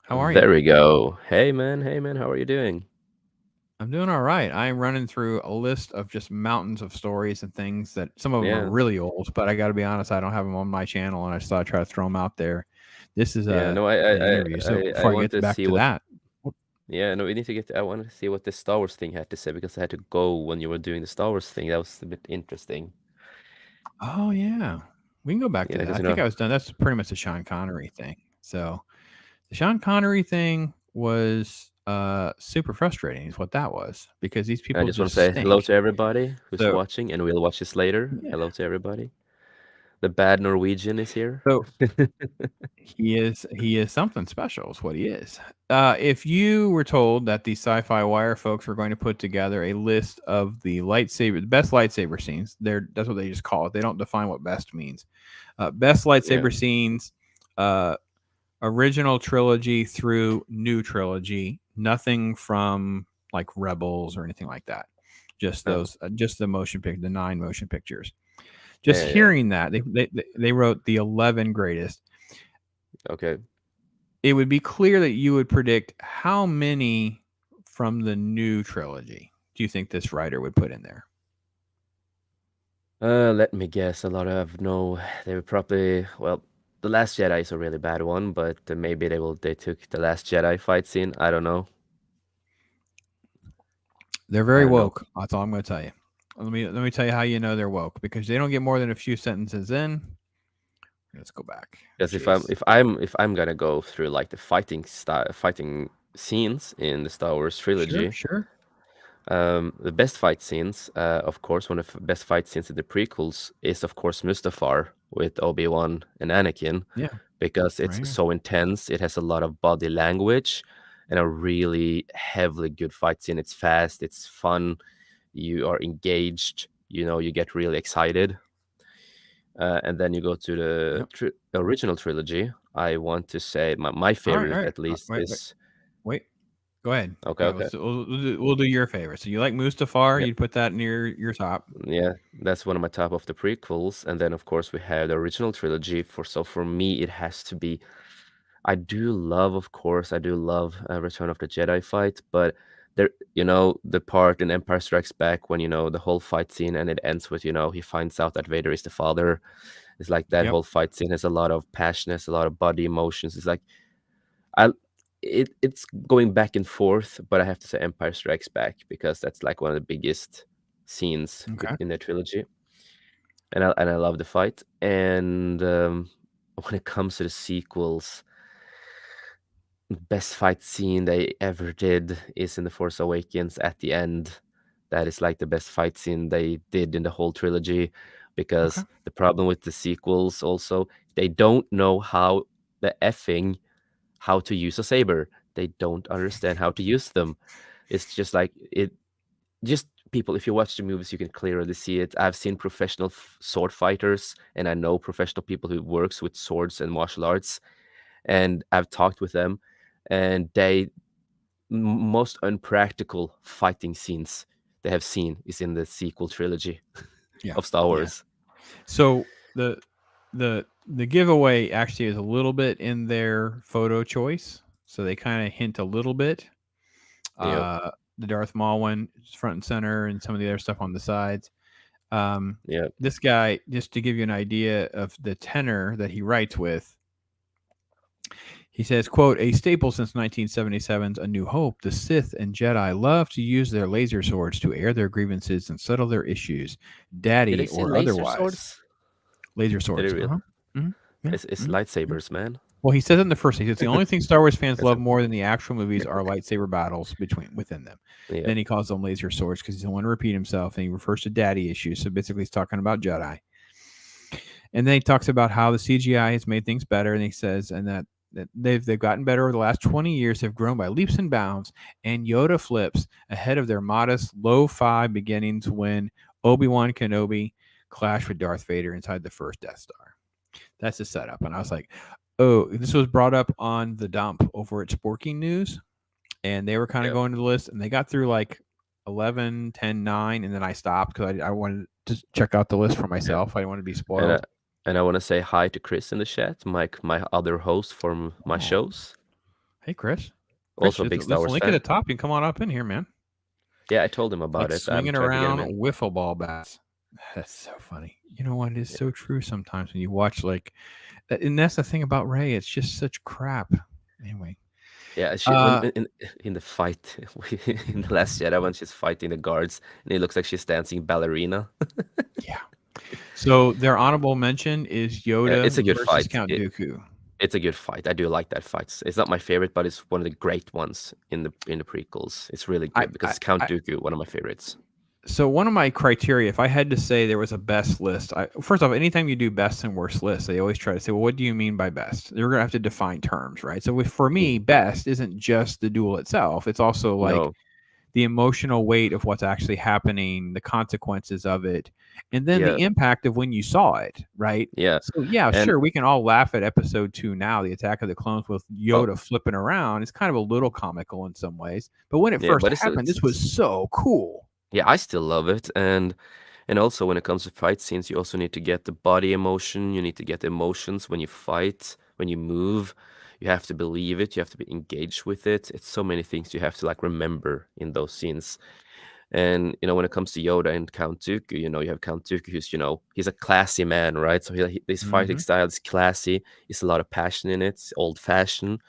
How are you? There we go. Hey man, how are you doing? I'm doing all right. I'm running through a list of just mountains of stories and things that some of them are Yeah, really old, but I got to be honest, I don't have them on my channel, and I just thought I'd try to throw them out there. This is yeah. No, an interview. So I before I want get to back see to what. that, Yeah, no, we need to get. I want to see what the Star Wars thing had to say because I had to go when you were doing the Star Wars thing. That was a bit interesting. oh yeah, we can go back Yeah, to that. because I you think know, I was done. That's pretty much the Sean Connery thing. So the Sean Connery thing was super frustrating, is what that was, because these I people just want to just say hello stink. to everybody who's So watching, and we'll watch this later. yeah. Hello to everybody. The bad Norwegian is here. So he is something special is what he is. If you were told that the Sci-Fi Wire folks were going to put together a list of the best lightsaber scenes, that's what they just call it. They don't define what best means. Best Yeah. lightsaber scenes, uh, original trilogy through new trilogy. Nothing from like Rebels or anything like that. Just Oh, those, just the 9 motion pictures. Just yeah, yeah. hearing that they wrote the 11 greatest. Okay. It would be clear that you would predict how many from the new trilogy do you think this writer would put in there? Let me guess. A lot of no. They were probably well. The Last Jedi is a really bad one, but maybe they took the Last Jedi fight scene. I don't know. They're I very don't know. woke. That's all I'm going to tell you. Let me tell you how you know they're woke, because they don't get more than a few sentences in. Let's go back. Because Jace. if I'm gonna go through like the fighting scenes in the Star Wars Sure, trilogy, sure. the best fight scenes, of course, one of the best fight scenes in the prequels is of course Mustafar with Obi-Wan and Anakin, Yeah, because right it's here. so intense. It has a lot of body language and a really heavily good fight scene. It's fast, it's fun, you are engaged, you get really excited. And then you go to the Yep. original trilogy. I want to say my All favorite right. at least Wait, wait, is wait. Go ahead. okay, Go ahead. okay. We'll do your favorite. So you like Mustafar? Yeah, You'd put that near your top. yeah, that's one of my top of the prequels. And then of course we have the original trilogy. For me, it has to be. I do love, of course, I do love Return of the Jedi fight, but the part in Empire Strikes Back when the whole fight scene and it ends with he finds out that Vader is the father. It's like that Yep. whole fight scene has a lot of passion, has a lot of body emotions. It's like I it's going back and forth, but I have to say Empire Strikes Back because that's like one of the biggest scenes Okay. in the trilogy, and I love the fight. And when it comes to the sequels, best fight scene they ever did is in The Force Awakens at the end. That is like the best fight scene they did in the whole trilogy, Okay. because the problem with the sequels also, they don't know the effing how to use a saber. They don't understand how to use them. It's just like it. Just people, if you watch the movies, you can clearly see it. I've seen professional sword fighters, and I know professional people who works with swords and martial arts, and I've talked with them, and most unpractical fighting scenes they have seen is in the sequel trilogy Yeah. of Star Yeah. Wars. So the giveaway actually is a little bit in their photo choice. So they kind of hint a little bit. Yep. Uh, the Darth Maul one is front and center, and some of the other stuff on the sides. Yeah. This guy, just to give you an idea of the tenor that he writes with, he says, quote, a staple since 1977's A New Hope, the Sith and Jedi love to use their laser swords to air their grievances and settle their issues, Did they daddy say or laser otherwise. swords? Laser Did it swords. really? Yeah. It's Mhm. lightsabers, man. Well, he says in the first, he says the only thing Star Wars fans That's love a, more than the actual movies are lightsaber battles within them. yeah. Then he calls them laser swords because he doesn't want to repeat himself, and he refers to daddy issues. So basically, he's talking about Jedi. And then he talks about how the CGI has made things better, and he says, and that they've gotten better over the last 20 years, have grown by leaps and bounds, and Yoda flips ahead of their modest low-fi beginnings when Obi-Wan Kenobi clashed with Darth Vader inside the first Death Star. That's the setup. And I was like, oh, this was brought up on the dump over at Sporking News, and they were kind of Yeah. going to the list, and they got through like 11, 10, 9, and then I stopped because I wanted to check out the list for Yeah. myself. I didn't want to be And spoiled. and I want to say hi to Chris in the chat, my other host from my Oh, shows. hey, Chris. Chris, Also a there's big Star a Wars link at the fan. top. You can come on up in here, man. Yeah, I told him It's like about it. I'm swinging trying to get him around in. wiffle ball bats. That's so funny. You know what? It is Yeah. so true sometimes when you watch, like, and that's the thing about Ray. It's just such crap. Anyway. Yeah, she when Uh, in the fight in the last Jedi when she's fighting the guards and it looks like she's dancing ballerina. yeah. So their honorable mention is Yoda It's a good versus fight. Count Dooku. It's a good fight. I do like that fight. It's not my favorite, but it's one of the great ones in the prequels. It's really I, good because I, it's Count I Dooku, one of my favorites. so one of my criteria, if I had to say there was a best list, first off, anytime you do best and worst lists, they always try to say, well, what do you mean by best? They're gonna have to define terms, right? So for Mm, me, best isn't just the duel itself; it's also like no, the emotional weight of what's actually happening, the consequences of it, and then yeah, the impact of when you saw it, right? yeah, So yeah, and sure, we can all laugh at episode 2 now, the Attack of the Clones with oh Yoda flipping around. It's kind of a little comical in some ways, but when it yeah, first but happened, this was so cool. yeah, I still love it, and also when it comes to fight scenes, you also need to get the body emotion. You need to get the emotions when you fight, when you move. You have to believe it. You have to be engaged with it. It's so many things you have to like remember in those scenes. And when it comes to Yoda and Count Dooku, you have Count Dooku, who's he's a classy man, right? So his fighting Hmm. style is classy. There's a lot of passion in it. It's old fashioned.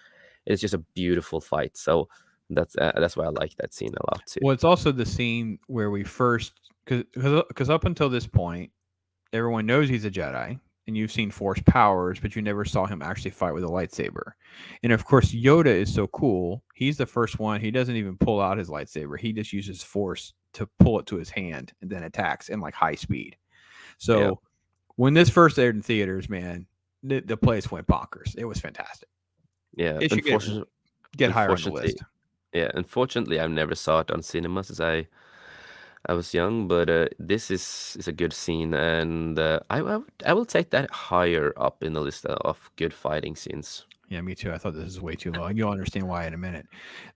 It's just a beautiful fight. So that's why I like that scene a lot too. Well, it's also the scene where we first, because up until this point, everyone knows he's a Jedi, and you've seen Force powers, but you never saw him actually fight with a lightsaber. And of course, Yoda is so cool. He's the first one. He doesn't even pull out his lightsaber. He just uses Force to pull it to his hand and then attacks in like high speed. Yeah, So when this first aired in theaters, man, the place went bonkers. It was fantastic. yeah. It should get higher on the Unfortunately, list. yeah. Unfortunately, I've never saw it on cinemas as I was young, but this is a good scene, and I will take that higher up in the list of good fighting scenes. Yeah, me too. I thought this is way too low. You'll understand why in a minute.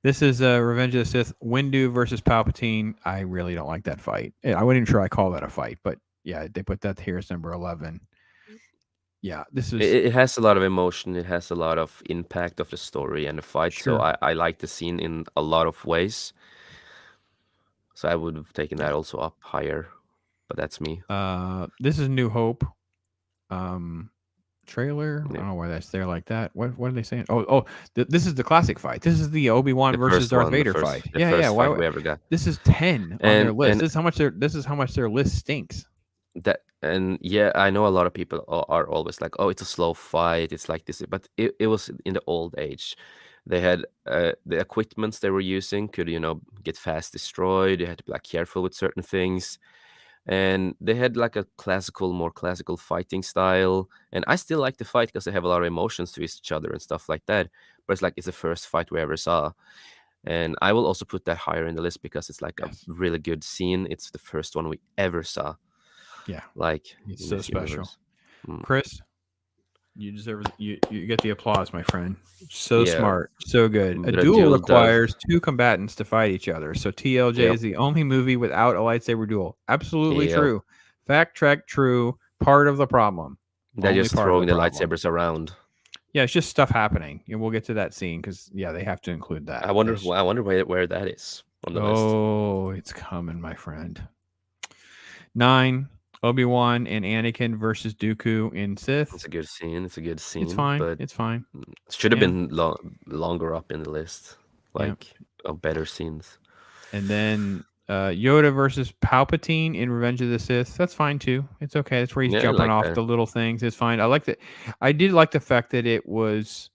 This is Revenge of the Sith, Windu versus Palpatine. I really don't like that fight. I wasn't even sure I call that a fight, but yeah, they put that here as number 11. Yeah, this is It has a lot of emotion. It has a lot of impact of the story and the fight. So sure. I like the scene in a lot of ways. So I would have taken that Yeah. also up higher, but that's me. This is New Hope. Um, trailer. I Yeah. don't know why that's there like that. What are they saying? This is the classic fight. This is the Obi-Wan The versus first Darth one, Vader fight. the Yeah, yeah. first Why? fight we ever got, This is 10 on their list. and This is how much their list stinks. and yeah, I know a lot of people are always like, oh, it's a slow fight. It's like this, but it was in the old age. They had the equipments they were using could get fast destroyed. You had to be like careful with certain things, and they had like a more classical fighting style. And I still like the fight because they have a lot of emotions to each other and stuff like that. But it's like it's the first fight we ever saw, and I will also put that higher in the list because it's like a Yes. really good scene. It's the first one we ever saw, Yeah. like It's in so this special. universe. Mm. Chris, you deserve you get the applause, my friend. So Yeah, smart, so good. A but a duel duel does. requires two combatants to fight each other. So TLJ Yep. is the only movie without a lightsaber duel. Absolutely Yep. true. Fact check true. Part of the problem. They're Only just part of the throwing the problem. lightsabers around. Yeah, it's just stuff happening, and we'll get to that scene because yeah, they have to include that. I wonder. There's I wonder where that is on the list. oh, it's coming, my friend. 9. Obi-Wan and Anakin versus Dooku in Sith. It's a good scene. It's a good It's scene, fine. but It's fine. it should have Yeah. been longer up in the list, Yeah. like better scenes. And then Yoda versus Palpatine in Revenge of the Sith. That's fine too. It's okay. That's where he's Yeah, I jumping like off that. the little things. It's fine. I like that. I did like the fact that it was.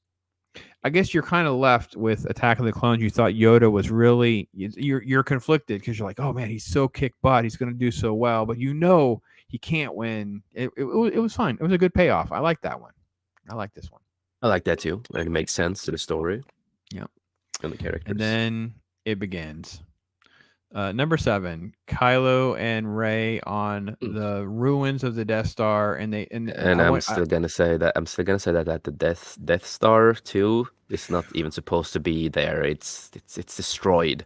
I guess you're kind of left with Attack of the Clones. You thought Yoda was really. You're conflicted because you're like, oh man, he's so kick butt. He's going to do so well, but you know he can't win. It was fine. It was a good payoff. I like that one. I like this one. I like that too. Like, it makes sense to the story Yeah. and the And characters. then it begins. Number 7, Kylo and Rey on Mm. the ruins of the Death Star, and they and And I went. I'm still gonna say that the Death Star too is not even supposed to be there. It's destroyed.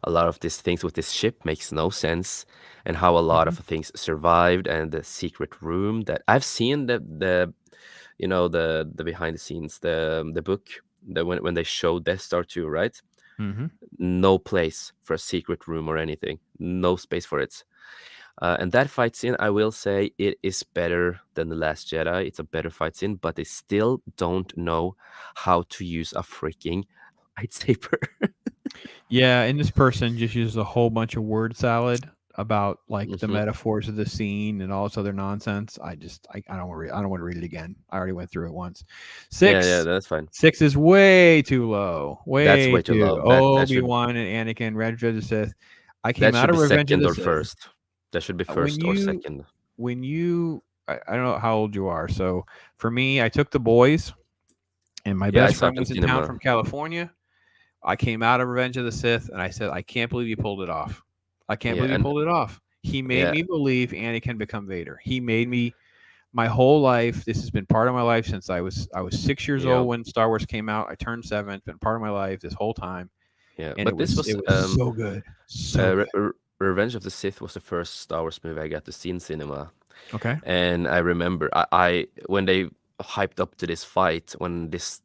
A lot of these things with this ship makes no sense, and how a lot of Mhm. things survived, and the secret room that I've seen the the behind the scenes, the book, when they show Death Star 2, right? Mhm. No place for a secret room or anything. No space for it. And that fight scene, I will say, it is better than The Last Jedi. It's a better fight scene, but they still don't know how to use a freaking lightsaber. Yeah, and this person just uses a whole bunch of word salad about like the Hmm. metaphors of the scene and all this other nonsense. I don't want to read. I don't want to read it again. I already went through it once. Yeah, Six. that's fine. 6 is way too low. That's Way way too too. low. Obi-Wan and Anakin, Revenge of the Sith. I came That out should of be Revenge of second the or Sith. first. That should be When first or you second. I don't know how old you are. So for me, I took the boys, and my Yeah, I best saw friend it in was in town cinema. from California. I came out of Revenge of the Sith, and I said, I can't believe you pulled it off. I can't Yeah, believe you and pulled it off. He made yeah, me believe Anakin become Vader. He made me my whole life. This has been part of my life since I was 6 years yeah, old when Star Wars came out. I turned 7. It's been part of my life this whole time, yeah. and But this it was was so good, so good. Revenge of the Sith was the first Star Wars movie I got to see in cinema. Okay. And I remember I when they hyped up to this fight, when this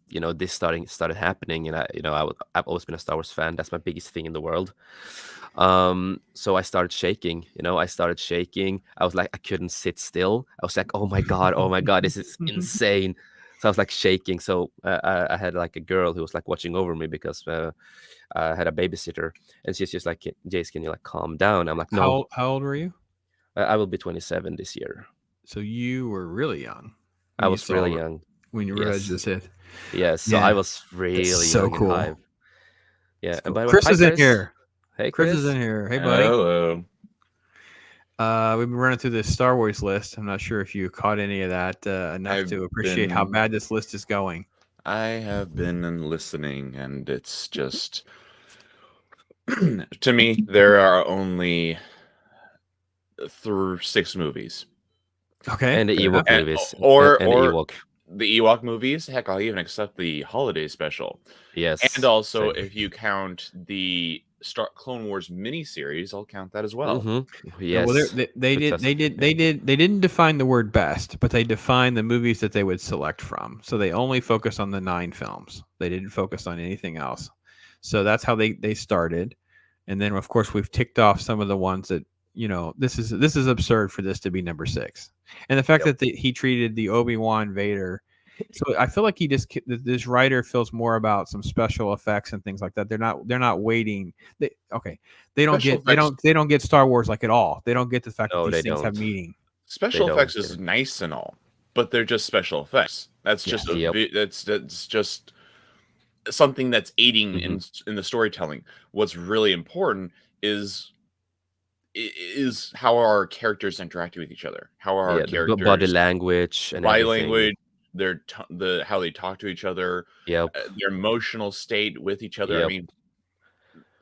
started happening, and I've always been a Star Wars fan. That's my biggest thing in the world. So I started shaking. I started shaking. I was like, I couldn't sit still. I was like, oh my god, this is insane. So I was like shaking. So I had like a girl who was like watching over me because I had a babysitter, and she's just like, Jace, can you like calm down? I'm like, no, How old were you? I will be 27 this year. So you were really young I when you was really saw young. when you Revenge of the Yes. Sith. Yes. So I Yeah, was that's really so young and cool. hype. Yeah. That's And cool. by the way, Chris hi is in Chris. here. Hey Chris is in Chris. here. Hey, buddy. Hello. We've been running through this Star Wars list. I'm not sure if you caught any of that enough I've to appreciate how been bad this list is going. I have been listening and it's just to me there are only through 6 movies. Okay, And the fair enough. Ewok And, movies. or And the or Ewok. the Ewok movies, heck, I'll even accept the holiday special. And Yes. also Same. if you count the Clone Wars miniseries, I'll count that as well. Mm-hmm. Yeah, well, Yes. Because yeah. they didn't define the word best, but they defined the movies that they would select from. So they only focus on the 9 films. They didn't focus on anything else. So that's how they started, and then of course we've ticked off some of the ones that this is absurd for this to be number 6, and the fact Yep. that he treated the Obi-Wan Vader. So I feel like this writer feels more about some special effects and things like that. They're not waiting. Okay, Special effects they don't get Star Wars like at all. They don't get the fact that No, these they things have don't. meaning. They special don't effects get is it. nice and all, but they're just special effects. That's just Yes. Yep. that's just something that's aiding Mm-hmm. in the storytelling. What's really important is how our characters interacting with each other, how are our Yeah, the body characters language and body everything. language, the how they talk to each other, Yep. their emotional state with each other. I Yep. mean,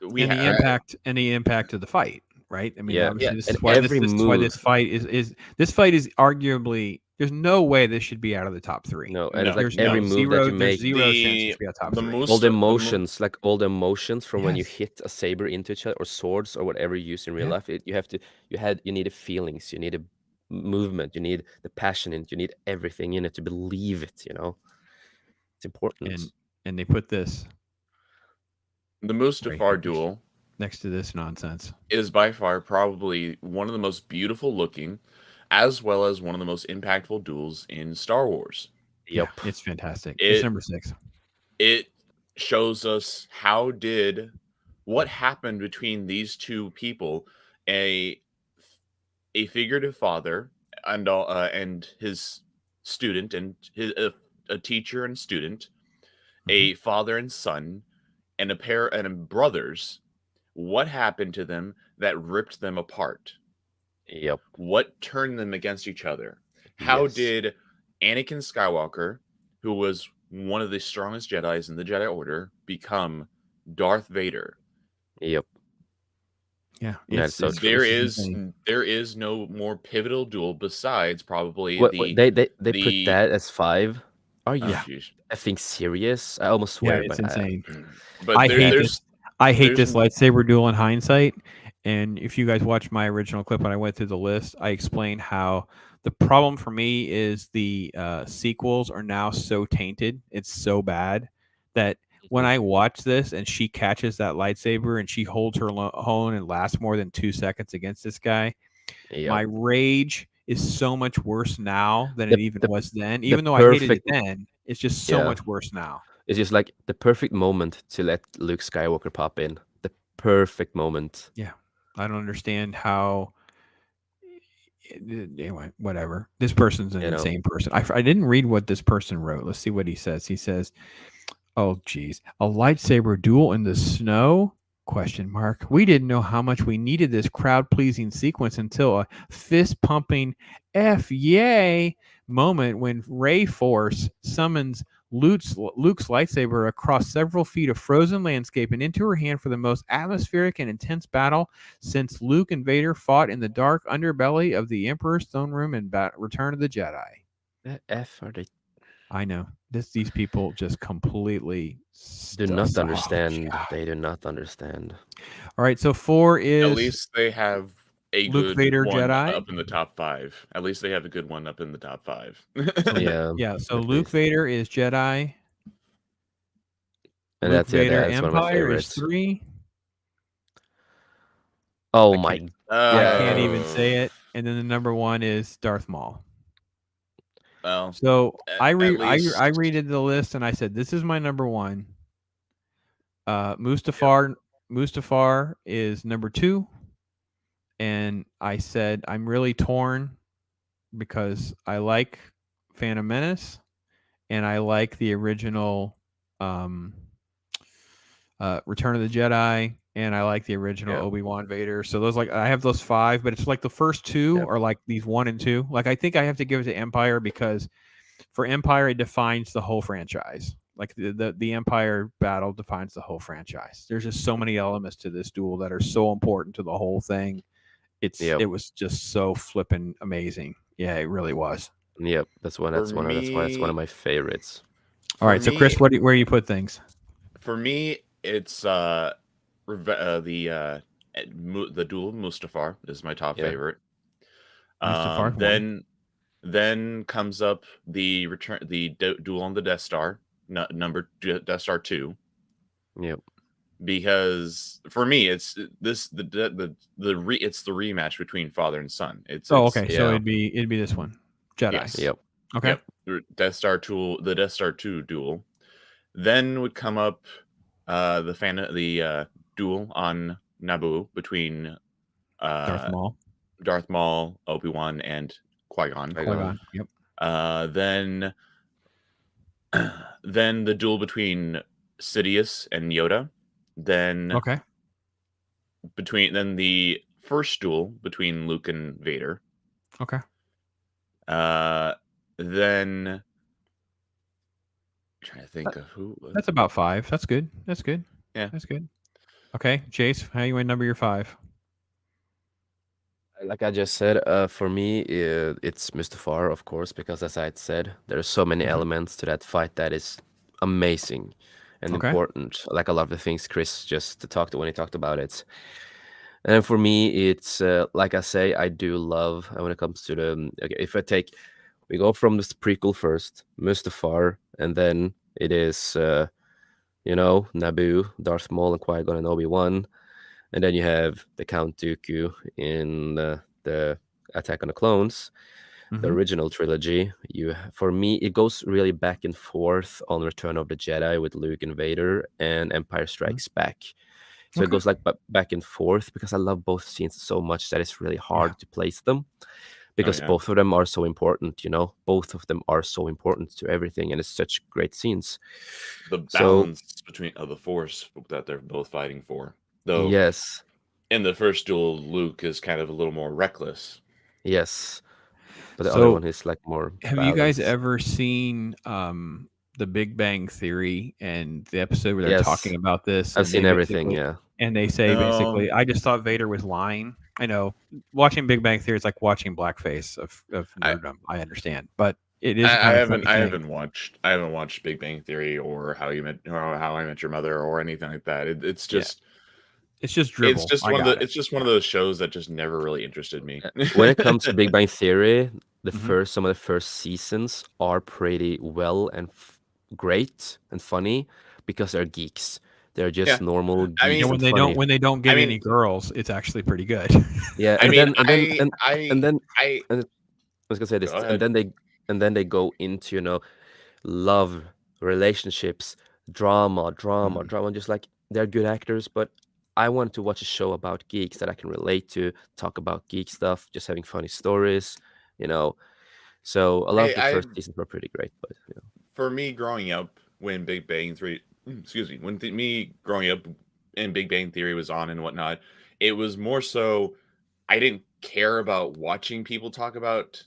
we And the have impact of the fight, right? I mean, Yeah. yeah, obviously this And is why every this is why move. this fight is arguably there's no way this should be out of the top 3. No, I mean, and it's no like there's every no move that you there's make, zero chance it the should be a top the 3. all most the the mo- emotions, like all the emotions from when you Yes. hit a saber into each other, or swords, or whatever you use in real Yeah. life. You need the feelings, you need a movement, you need the passion in it, you need everything in it to believe it. It's important. And they put this the right Mustafar here duel next to this nonsense. is by far probably one of the most beautiful looking. as well as one of the most impactful duels in Star Wars. Yeah, Yep. it's fantastic. It's It number 6. it shows us what happened between these two people, a figurative father and his student, and a teacher and student, Mhm. a father and son, and a pair and brothers. What happened to them that ripped them apart? Yep. What turned them against each other? How Yes. did Anakin Skywalker, who was one of the strongest Jedis in the Jedi Order, become Darth Vader? Yep. Yeah, That's so true. There this is is insane. there is no more pivotal duel besides probably What they put the that as 5? Are you oh Yeah. jeez. effing serious? I almost Yeah, swear, it's but insane. But I hate this. I hate there's this lightsaber duel in hindsight. And if you guys watch my original clip when I went through the list, I explained how the problem for me is the sequels are now so tainted. It's so bad that when Mhm. I watch this and she catches that lightsaber and she holds her own and lasts more than 2 seconds against this guy, my Yep. rage is so much worse now than it The even the was then. the Even though I hated it perfect then, it's just so yeah. much worse now. It's just like the perfect moment to let Luke Skywalker pop in. The perfect moment. Yeah. I don't understand how. Anyway, whatever. This person's an You know. insane person. I didn't read what this person wrote. Let's see what he says. He says, "Oh, geez, a lightsaber duel in the snow?" Question mark. We didn't know how much we needed this crowd pleasing sequence until a fist pumping "F yay" moment when Ray Force summons Luke's lightsaber across several feet of frozen landscape and into her hand for the most atmospheric and intense battle since Luke and Vader fought in the dark underbelly of the Emperor's throne room in Return of the Jedi. The F are they I know these people just completely do not oh, understand. God. They do not understand. All right, so 4 at is least they have a Luke good Vader one Jedi. up in the top 5. At least they have a good one up in the top 5. So Yeah. yeah, so At Luke least. Vader is Jedi. And Luke yeah, Vader that's one of my Empire is favorites. 3. Oh I my can't I can't god. even say it. And then the number 1 is Darth Maul. Well, So at least I redid the list and I said this is my number 1. Mustafar is number 2, and I said I'm really torn because I like Phantom Menace and I like the original um, Return of the Jedi, and I like the original Yeah. Obi-Wan Vader. So those I have those 5, but it's like the first 2 Yeah. are like these 1 and 2. Like I think I have to give it to Empire because for Empire it defines the whole franchise. Like the Empire battle defines the whole franchise. There's just so many elements to this duel that are so important to the whole thing. Yep. It was just so flippin' amazing. Yeah, it really was. Yep. That's one. for That's one. That's why that's one of me my favorites. All for right, so Chris, me where do you put things? for me it's the duel of Mustafar is my top Yeah. favorite. Mustafar 1. Then comes up the duel on the Death Star, Death Star 2, Yep. because for me it's it's the rematch between father and son. Oh, It's okay. So Yeah. it'd be this one. Jedi. yes. Yep. Okay. Yep. The Death Star 2 duel. Then would come up the duel on Naboo between Darth Maul. Darth Maul, Obi-Wan, and Qui-Gon. Qui-Gon. Yep. Then then the duel between Sidious and Yoda. Then Okay. then the first duel between Luke and Vader. Okay. Then I'm trying to think of who. That's about 5. That's good. That's good. Yeah. That's good. Okay, Jace, how you want to number your 5? Like I just said, for me, it's Mustafar, of course, because as I had said, there are so many Mhm. elements to that fight that is amazing and Okay. important. Like a lot of the things Chris just talked when he talked about it. And for me, it's like I say, I do love when it comes to the. Okay, if we go from this prequel first, Mustafar, and then it is, Naboo, Darth Maul, and Qui Gon and Obi-Wan. And then you have the Count Dooku in the Attack on the Clones, the original trilogy, for me it goes really back and forth on Return of the Jedi with Luke and Vader and Empire Strikes Back. So it goes like back and forth because I love both scenes so much that it's really hard to place them because both of them are so important, both of them are so important to everything, and it's such great scenes. The balance between the Force that they're both fighting for, though. Yes. In the first duel, Luke is kind of a little more reckless. Yes. But the other one is like more Have balanced. you guys ever seen the Big Bang Theory and the episode where they're talking about this? I've seen everything, yeah. And they say basically, I just thought Vader was lying. I know watching Big Bang Theory is like watching blackface of nerddom. I understand, but it is. I haven't watched Big Bang Theory or How I Met Your Mother or anything like that. It's just. It's just dribble. It's just one of those shows that just never really interested me. When it comes to Big Bang Theory, some of the first seasons are pretty well and great and funny because they're geeks. They're just normal geeks. I mean, when they don't get any girls, it's actually pretty good. Yeah, I was gonna say this, and then they go into love, relationships, drama, just like they're good actors, but I want to watch a show about geeks that I can relate to, talk about geek stuff, just having funny stories, So a lot of the first seasons were pretty great, but for me growing up when Big Bang Theory, me growing up and Big Bang Theory was on and whatnot, it was more so I didn't care about watching people talk about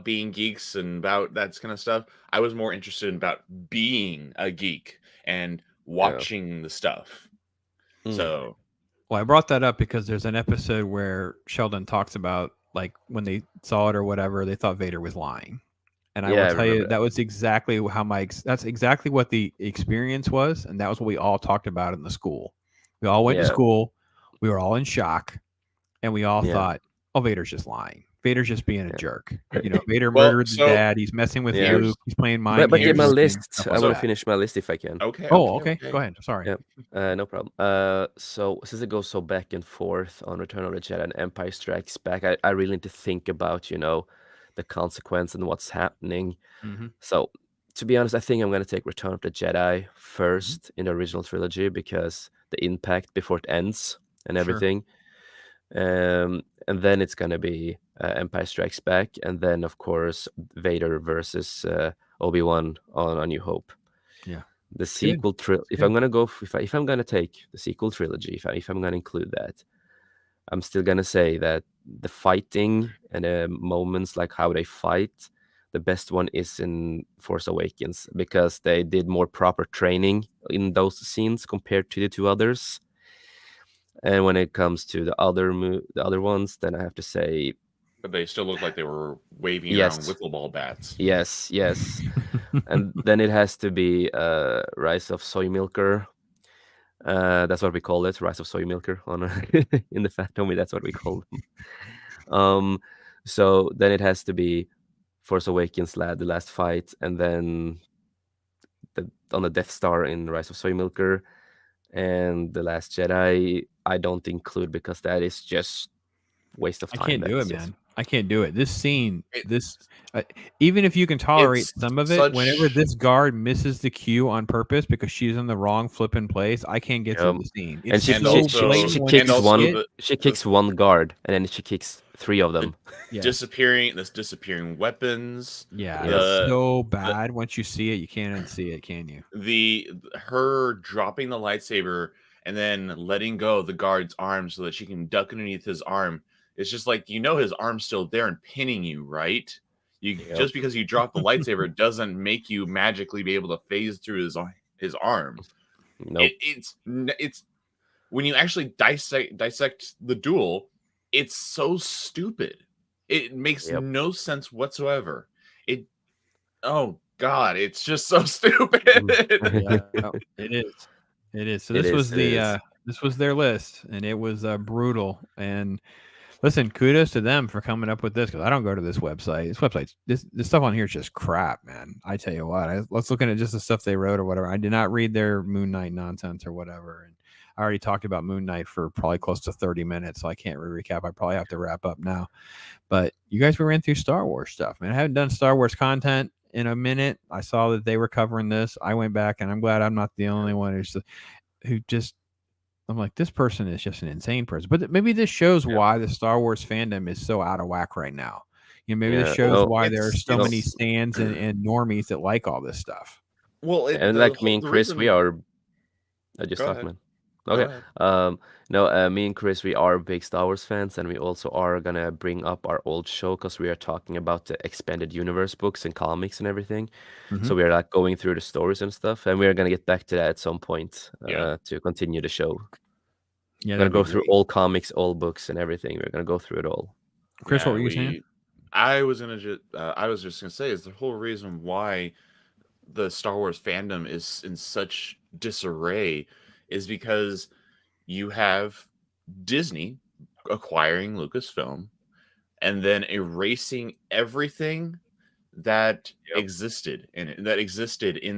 being geeks and about that kind of stuff. I was more interested in about being a geek and watching the stuff. So, well, I brought that up because there's an episode where Sheldon talks about like when they saw it or whatever, they thought Vader was lying. And I will tell you that was exactly how that's exactly what the experience was, and that was what we all talked about in the school. We all went to school, we were all in shock, and we all thought, "Oh, Vader's just lying. Vader's just being a jerk. Vader murdered his dad. He's messing with Luke. He's playing mind games." But get my list. I want to finish my list if I can. Okay. Okay. Go ahead. Sorry. Yeah. No problem. So since it goes so back and forth on Return of the Jedi and Empire Strikes Back, I really need to think about the consequence and what's happening. So to be honest, I think I'm going to take Return of the Jedi first in the original trilogy because the impact before it ends and everything. And then it's going to be Empire Strikes Back, and then of course Vader versus Obi-Wan on A New Hope. Yeah, the sequel if I'm gonna take the sequel trilogy, if I'm gonna include that, I'm still gonna say that the fighting and the moments, like how they fight, the best one is in Force Awakens because they did more proper training in those scenes compared to the two others. And when it comes to the other ones, then I have to say, but they still look like they were waving around wiffle ball bats. Yes. And then it has to be Rise of Soy Milker. That's what we call it, Rise of Soy Milker on in the Phantom. That's what we call them. So then it has to be Force Awakens, the last fight, and then on the Death Star in Rise of Soy Milker, and The Last Jedi. I don't include because that is just waste of time. I can't do it, man. I can't do it. This scene, even if you can tolerate some of it, whenever this guard misses the cue on purpose because she's in the wrong flipping place, I can't get through the scene. And she kicks one guard, and then she kicks three of them. Disappearing weapons. Yeah, it's so bad. Once you see it, you can't unsee it, can you? Her dropping the lightsaber and then letting go of the guard's arm so that she can duck underneath his arm. It's just like, his arm's still there and pinning you, right? Just because you drop the lightsaber doesn't make you magically be able to phase through his arm. Nope. It's when you actually dissect the duel, it's so stupid. It makes no sense whatsoever. Oh God, it's just so stupid. It is. So this was their list, and it was brutal. And listen, kudos to them for coming up with this, because I don't go to this website. This stuff on here is just crap, man. I tell you what, let's look at just the stuff they wrote or whatever. I did not read their Moon Knight nonsense or whatever. And I already talked about Moon Knight for probably close to 30 minutes, so I can't really recap. I probably have to wrap up now. But you guys were ran through Star Wars stuff, man. I haven't done Star Wars content in a minute. I saw that they were covering this. I went back, and I'm glad I'm not the only one who just. I'm like, this person is just an insane person. But maybe this shows why the Star Wars fandom is so out of whack right now. Maybe this shows why there are so many stands and normies that like all this stuff. Well, and like me and Chris, we are. I just talked, man. Okay. No, me and Chris, we are big Star Wars fans, and we also are gonna bring up our old show because we are talking about the expanded universe books and comics and everything. So we are like going through the stories and stuff, and we are gonna get back to that at some point to continue the show. Yeah, we're gonna go through all comics, all books, and everything. We're gonna go through it all. Chris, what were you saying? I was just gonna say is the whole reason why the Star Wars fandom is in such disarray is because you have Disney acquiring Lucasfilm and then erasing everything that existed in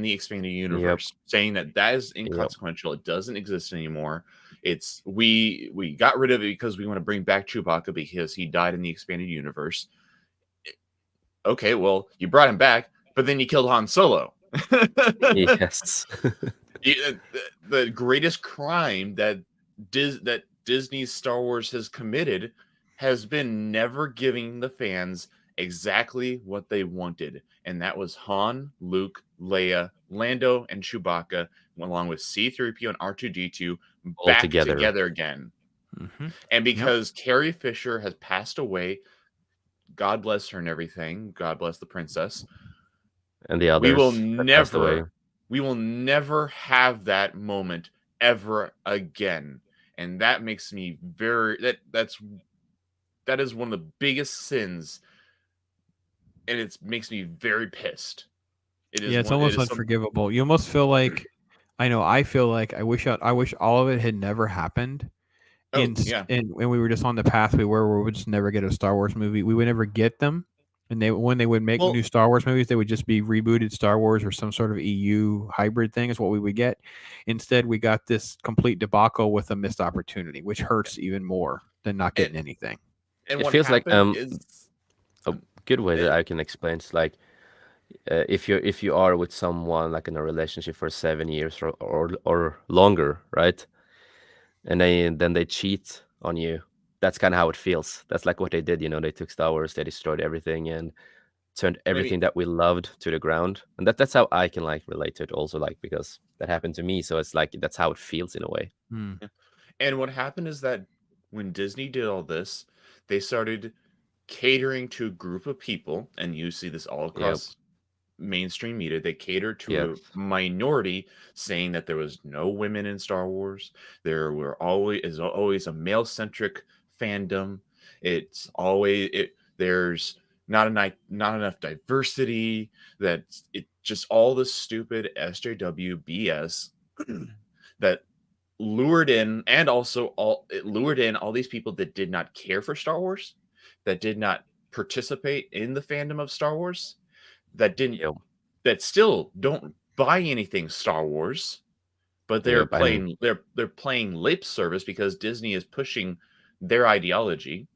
the expanded universe, saying that is inconsequential. It doesn't exist anymore. It's we got rid of it because we want to bring back Chewbacca because he died in the expanded universe. Okay, well, you brought him back, but then you killed Han Solo. Yes. The greatest crime that Disney's Star Wars has committed has been never giving the fans exactly what they wanted, and that was Han, Luke, Leia, Lando, and Chewbacca, along with C-3PO and R2-D2 back together again. And because Carrie Fisher has passed away, God bless her and everything, God bless the princess, and the others, we will never have that moment ever again. And that makes me that is one of the biggest sins, and it makes me very pissed. It's almost unforgivable. You almost feel like, I feel like I wish all of it had never happened. And we were just on the path we would just never get a Star Wars movie. We would never get them. And when they would make new Star Wars movies, they would just be rebooted Star Wars or some sort of EU hybrid thing is what we would get. Instead, we got this complete debacle with a missed opportunity, which hurts even more than not getting anything. And it feels like a good way that I can explain. It's like if you are with someone like in a relationship for 7 years or longer, right? And then they cheat on you. That's kind of how it feels. That's like what they did. They took Star Wars, they destroyed everything and turned everything that we loved to the ground. And that's how I can like relate to it also, like, because that happened to me. So it's like, that's how it feels in a way. And what happened is that when Disney did all this, they started catering to a group of people, and you see this all across mainstream media. They catered to a minority, saying that there was no women in Star Wars. There were always a male-centric fandom. It's always there's not enough diversity. That it just all this stupid SJW BS that lured in, and also it lured in all these people that did not care for Star Wars, that did not participate in the fandom of Star Wars, that still don't buy anything Star Wars, but they're playing lip service because Disney is pushing their ideology,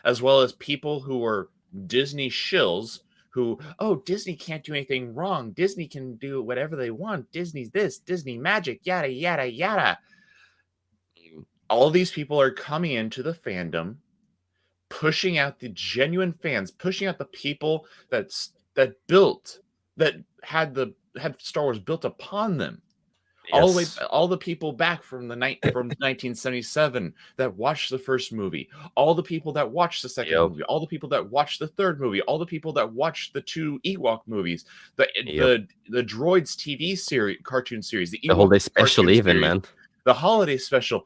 as well as people who are Disney shills who, Disney can't do anything wrong. Disney can do whatever they want. Disney's this, Disney magic, yada, yada, yada. All these people are coming into the fandom, pushing out the genuine fans, pushing out the people that had Star Wars built upon them. All the people back from 1977 that watched the first movie, all the people that watched the second movie, all the people that watched the third movie, all the people that watched the 2 Ewok movies, the Droids TV series, cartoon series, the whole day special even, man. The holiday special,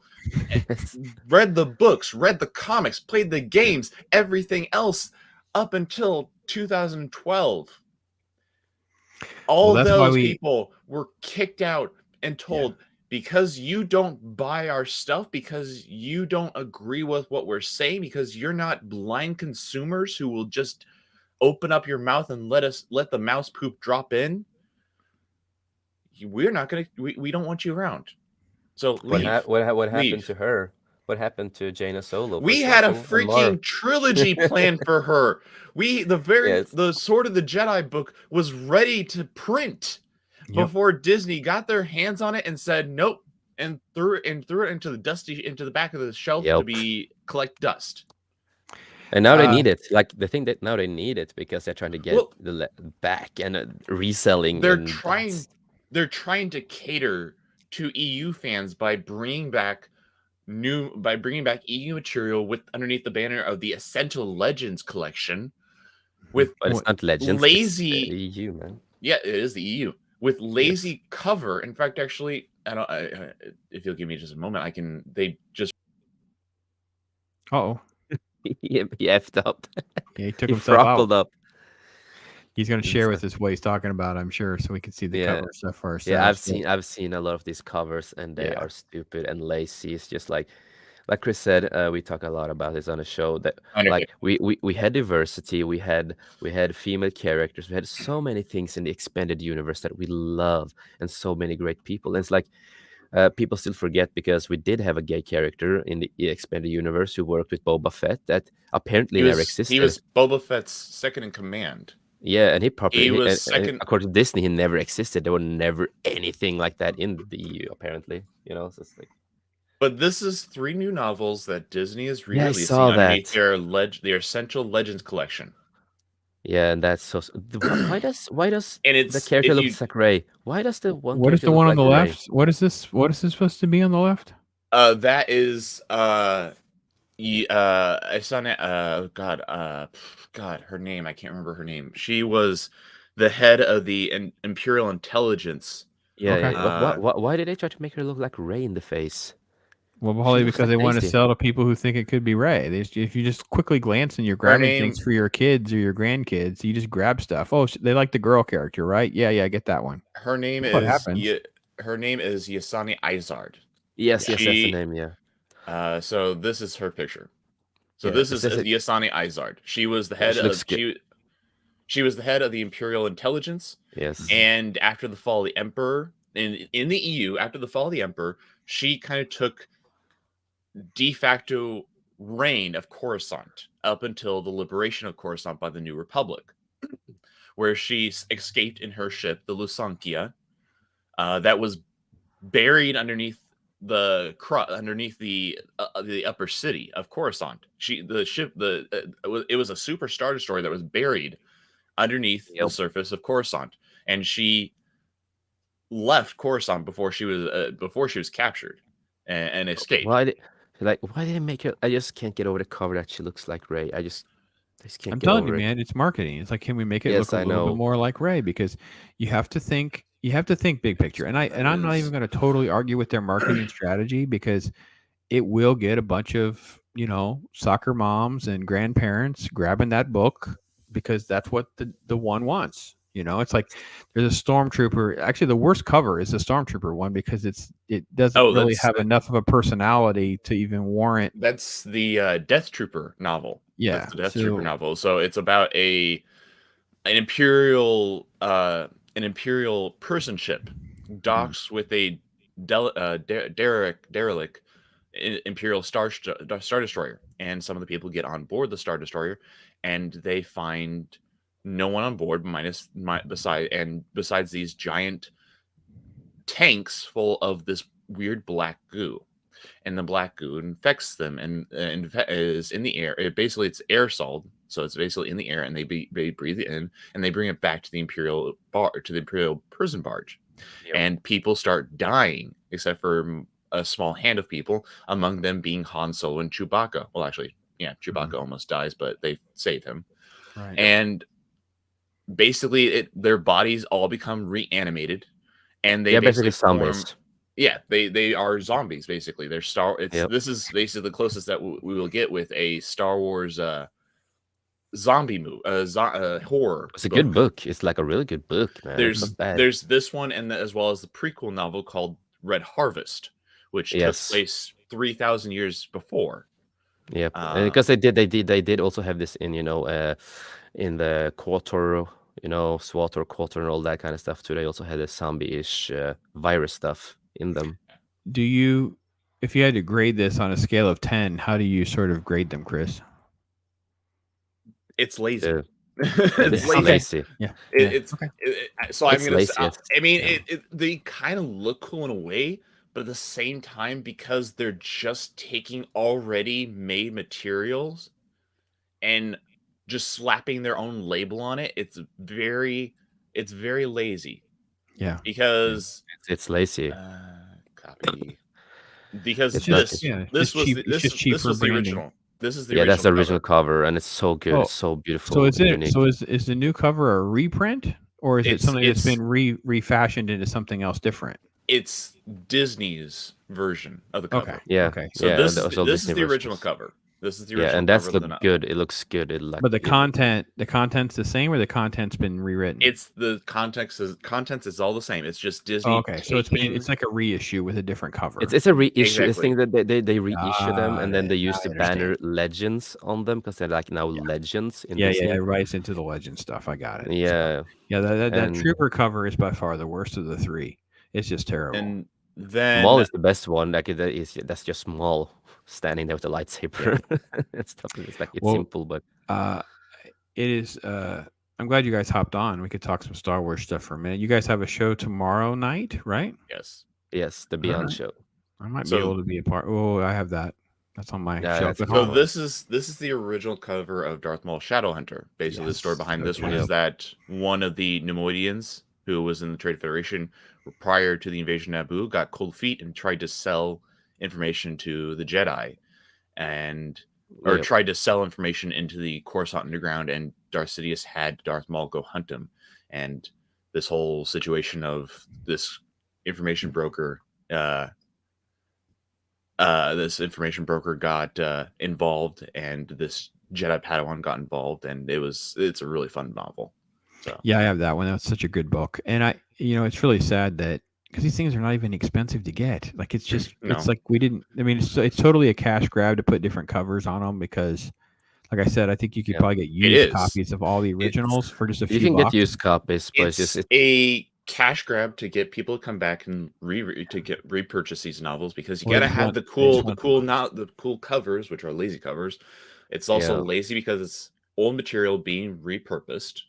read the books, read the comics, played the games, everything else up until 2012. All those people were kicked out and told, because you don't buy our stuff, because you don't agree with what we're saying, because you're not blind consumers who will just open up your mouth and let the mouse poop drop in, we don't want you around. So What leave. what happened Leave. to her? What happened to Jaina Solo, for We had a example, and Mara? freaking trilogy planned for her. Yes. The Sword of the Jedi book was ready to print Yep. before Disney got their hands on it and said nope, and threw it into the back of the shelf to Yep. be collect dust. And now they need it. Like the thing that now they need it because they're trying to get Well, back and reselling. they're And trying to cater to EU fans by bringing back EU material with underneath the banner of the Essential Legends collection with but it's not Legends. lazy It's EU, man. Yeah, it is the EU with lazy cover. In fact, actually, if you'll give me just a moment, I can. They just Oh, he effed up. yeah, he took He himself frockled out. up. He's going to share with Insane. us what he's talking about, I'm sure, so we can see the Yeah. cover stuff for ourselves. Yeah, I've seen a lot of these covers, and they Yeah. are stupid and lazy. It's just like Chris said, we talk a lot about this on the show. That like we had diversity, we had female characters, we had so many things in the expanded universe that we love, and so many great people. And it's like people still forget because we did have a gay character in the expanded universe who worked with Boba Fett that apparently never existed. He was Boba Fett's second in command. Yeah, and He was second. According to Disney, he never existed. There were never anything like that in the EU, apparently. You know, so it's like. But this is 3 new novels that Disney is Yeah, I releasing saw underneath that. their Essential Legends collection. Yeah, and that's so. Why does And the it's character if look you like Ray? Why does the one? What is character the look one on like the Rey? left? What is this? What is this supposed to be on the left? that is Asana, God, her name, I can't remember her name. She was the head of the Imperial Intelligence. Yeah, Okay. yeah. Why did they try to make her look like Ray in the face? Well, She probably looks because like they want to Daisy. sell to people who think it could be Ray. If you just quickly glance and you're grabbing things for your kids or your grandkids, you just grab stuff. Oh, they like the girl character, right? Yeah, I get that one. Her name That's what is happens. her name is Yasani Izard. Yes, that's the name. Yeah. So this is her picture. So Yeah, this is this is- Yasani Izard. She was the head she looks of good. she was the head of the Imperial Intelligence. Yes. And after the fall of the Emperor in the EU, after the fall of the Emperor, she kind of took de facto reign of Coruscant up until the liberation of Coruscant by the New Republic, where she escaped in her ship, the Lusankia, that was buried underneath the upper city of Coruscant. It was a super star destroyer that was buried underneath the surface of Coruscant, and she left Coruscant before she was captured and escaped. Why did they make her? I just can't get over the cover that she looks like Ray. I just can't I'm get telling over you, it. man, it's marketing. It's like, can we make it Yes, look a I little know. bit more like Ray? Because you have to think big picture. And I'm not even going to totally argue with their marketing strategy, because it will get a bunch of, soccer moms and grandparents grabbing that book because that's what the one wants. It's like there's a stormtrooper. Actually, the worst cover is the stormtrooper one because it doesn't really have enough of a personality to even warrant. That's the Death Trooper novel. Yeah, that's the Death Trooper novel. So it's about an imperial person ship docks with a derelict Imperial Star Destroyer, and some of the people get on board the Star Destroyer, and they find no one on board besides these giant tanks full of this weird black goo, and the black goo infects them and is in the air. It's aerosol, so it's basically in the air, and they breathe it in, and they bring it back to the Imperial prison barge, and people start dying, except for a small hand of people, among them being Han Solo and Chewbacca. Well, actually, yeah, Chewbacca almost dies, but they save him. Right. And basically, their bodies all become reanimated, and they basically zombies. Yeah, they are zombies. Basically, they're This is basically the closest that we will get with a Star Wars zombie movie, horror. It's a good book. It's like a really good book, man. There's this one, and as well as the prequel novel called Red Harvest, which took place 3,000 years before. Yep, because they did also have this in in the quarter, SWAT or quarter and all that kind of stuff too. They also had a zombie-ish virus stuff in them. do you, if you had to grade this on a scale of 10, how do you sort of grade them, Chris? It's lazy. Uh, It's it's Okay. lazy. lazy. Yeah. It, Yeah. it's Okay. so I'm It's gonna. lazy. Yes. I mean, Yeah. they kind of look cool in a way, but at the same time, because they're just taking already made materials and just slapping their own label on it, it's very lazy. Yeah. Because It's lazy. copy. Because It's Just not. yeah. It's just cheap. It's just cheap this for was the branding. original. This is the Yeah, that's original the original cover. cover, and it's so good. Oh, It's so so beautiful is and it? unique. So is the new cover a reprint, or is it something that's It's been refashioned into something else different? it's Disney's version of the Okay. cover. Yeah, Okay. So yeah, and that was all this is Disney the original versions. cover. This is the Yeah, original and that's cover of look the good. It looks good. It like But the content's the same, or the content's been rewritten. It's the contents is all the same. It's just Oh, Disney okay. So taking it's like a reissue with a different cover. it's a reissue. It's Exactly. thing that they reissue them, Got and then it. they Now use I the banner understand. legends on them because they're like now Yeah. legends in Yeah. Yeah. Disney. It writes into the legend stuff. I got it. So, Yeah, yeah. That and Trooper cover is by far the worst of the three. It's just terrible. and Maul then is the best one. Like that's just Maul standing there with a lightsaber and stuff. It's like it's Well, simple, but it is. I'm glad you guys hopped on. We could talk some Star Wars stuff for a minute. You guys have a show tomorrow night, right? yes. yes, the All Beyond right. show. I might be So able to be a part. Oh, I have that. That's on my Yeah, shelf that's at a so home. good this is the original cover of Darth Maul Shadowhunter. Basically, the story Yes. behind this one Okay. is that one of the Nemoidians who was in the Trade Federation prior to the invasion of Naboo got cold feet and tried to sell information to the Jedi, and or Yep. tried to sell information into the Coruscant Underground, and Darth Sidious had Darth Maul go hunt him, and this whole situation of this information broker got involved, and this Jedi Padawan got involved, and it's a really fun novel. So Yeah, I have that one. That's such a good book. And it's really sad that because these things are not even expensive to get. Like it's just, No. it's like we didn't. I mean, it's totally a cash grab to put different covers on them because, like I said, I think you could Yeah. probably get It used is. copies of all the originals for just a You few can get bucks. used copies, but It's it's a cash grab to get people to come back and repurchase these novels, because you Well, they gotta just have want- the they just cool want the money. the cool covers, which are lazy covers. It's also Yeah. lazy because it's old material being repurposed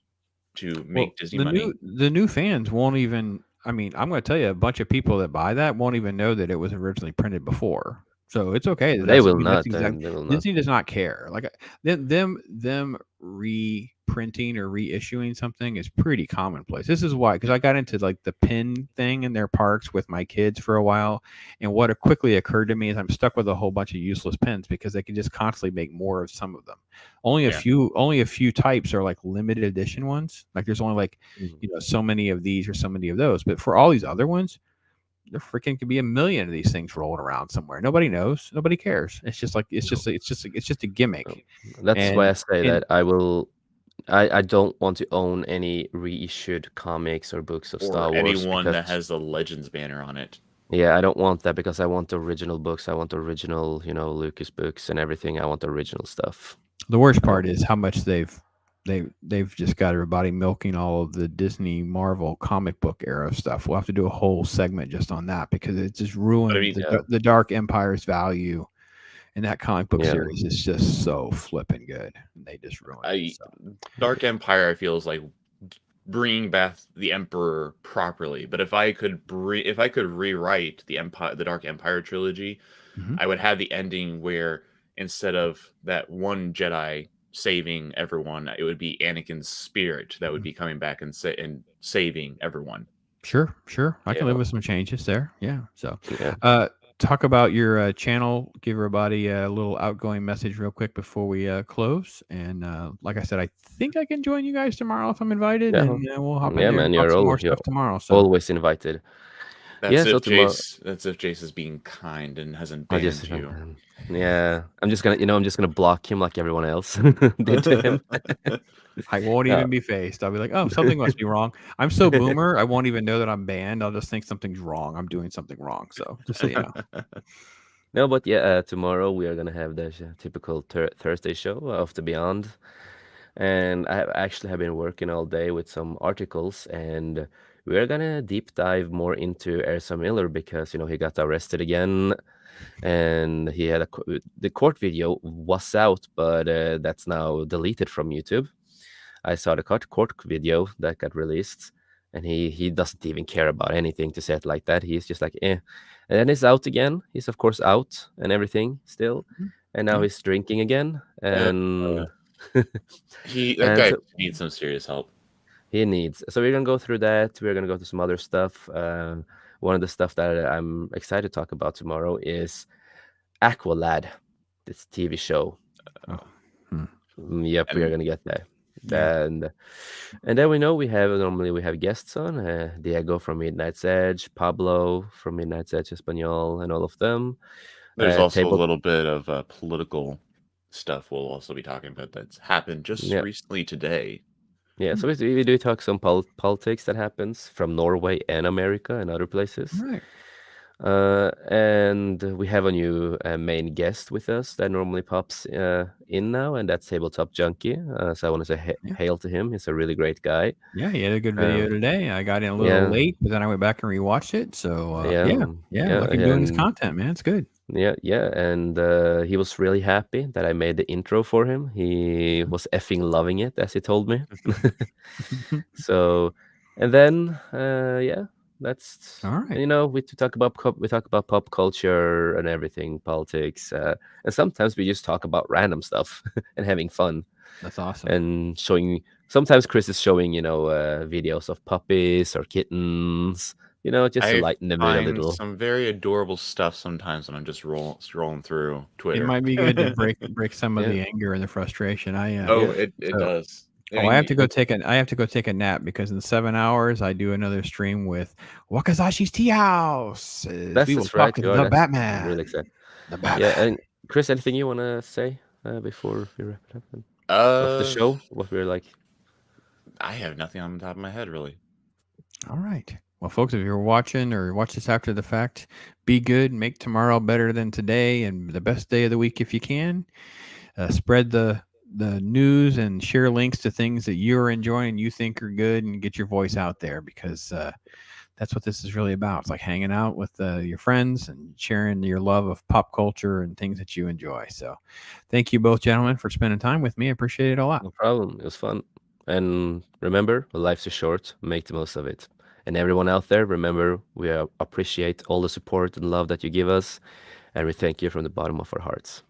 to make Disney money. The new fans won't even. I mean, I'm going to tell you, a bunch of people that buy that won't even know that it was originally printed before. So it's okay. They That's, I will mean, that's not. exact. They will not. Disney does not care. Like them reprinting or reissuing something is pretty commonplace. This is why, because I got into like the pin thing in their parks with my kids for a while, and what quickly occurred to me is I'm stuck with a whole bunch of useless pins because they can just constantly make more of some of them. Only a few types are like limited edition ones. Like there's only like so many of these or so many of those, but for all these other ones, there freaking could be a million of these things rolling around somewhere. Nobody knows. Nobody cares. It's just like it's just a gimmick. That's why I And say that I will. I don't want to own any reissued comics or books of Star Or Wars anyone because that has the Legends banner on it. yeah, I don't want that because I want the original books. I want the original, Lucas books and everything. I want the original stuff. the worst part is how much they've just got everybody milking all of the Disney Marvel comic book era stuff. We'll have to do a whole segment just on that because it just ruined I mean, the Dark Empire's value. And that comic book Yeah. series is just so flipping good. And they just ruined it. So. Dark Empire, I feel, is like bringing back the Emperor properly. But if I could rewrite the Dark Empire trilogy, I would have the ending where instead of that one Jedi saving everyone, it would be Anakin's spirit that would be coming back and saving everyone. Sure. I can live with some changes there. Yeah. So, Yeah. Talk about your channel. Give everybody a little outgoing message real quick before we close. And like I said, I think I can join you guys tomorrow if I'm invited, Yeah. and we'll hop in Yeah, there man, and talk some more you're stuff tomorrow. So always invited. That's so if tomorrow. That's if Jace is being kind and hasn't I banned just, you. yeah, I'm just gonna block him like everyone else did to him. I won't even be faced. I'll be like, oh, something must be wrong. I'm so boomer, I won't even know that I'm banned. I'll just think something's wrong. I'm doing something wrong. So just so you know. No, but yeah, tomorrow we are gonna have the typical Thursday show of the Beyond, and I actually have been working all day with some articles, and we're gonna deep dive more into Ersa Miller because he got arrested again, and he had the court video was out, but that's now deleted from YouTube. I saw the court video that got released, and he doesn't even care about anything, to say it like that. He's just like, eh. And then he's out again. He's of course out and everything still, and now Yeah. he's drinking again, and That and guy so needs some serious help. he needs. So we're gonna go through that. We're gonna go to some other stuff. One of the stuff that I'm excited to talk about tomorrow is Aqualad, this TV show. Oh, hmm. Yep, we are And gonna get there. Yeah. And then we know we have guests on, Diego from Midnight's Edge, Pablo from Midnight's Edge Espanol, and all of them. there's also a Table, little bit of political stuff we'll also be talking about that's happened just yeah, recently today. yeah. So we do talk some politics that happens from Norway and America and other places. Right. And we have a new main guest with us that normally pops in now, and that's Tabletop Junkie. So I want to say Yeah. hail to him. He's a really great guy. Yeah, he had a good video today. I got in a little Yeah, late, but then I went back and rewatched it. So yeah, yeah, like him doing his and content, man. It's good. yeah, and he was really happy that I made the intro for him. He was effing loving it, as he told me. So, and then yeah, that's All right. we talk about pop culture and everything, politics, and sometimes we just talk about random stuff and having fun That's awesome. and showing. Sometimes Chris is showing videos of puppies or kittens, just to I lighten the mood a find little. some very adorable stuff sometimes when I'm just scrolling through It Twitter. might be good to break some of Yeah. the anger and the frustration. It So- does. I have to go take a nap because in 7 hours I do another stream with Wakazashi's Tea House. That's We will right. talk You are. the That's Batman. really excited. The Batman. Yeah, and Chris, anything you want to say before we wrap it up? Of the show, what we're like. I have nothing on the top of my head really. All right. Well, folks, if you're watching or watch this after the fact, be good. Make tomorrow better than today and the best day of the week if you can. Spread the news and share links to things that you're enjoying, you think are good, and get your voice out there because that's what this is really about. It's like hanging out with your friends and sharing your love of pop culture and things that you enjoy. So thank you both, gentlemen, for spending time with me. I appreciate it a lot. No problem. It was fun. And remember, life's is short. Make the most of it. And everyone out there, remember, we appreciate all the support and love that you give us. And we thank you from the bottom of our hearts.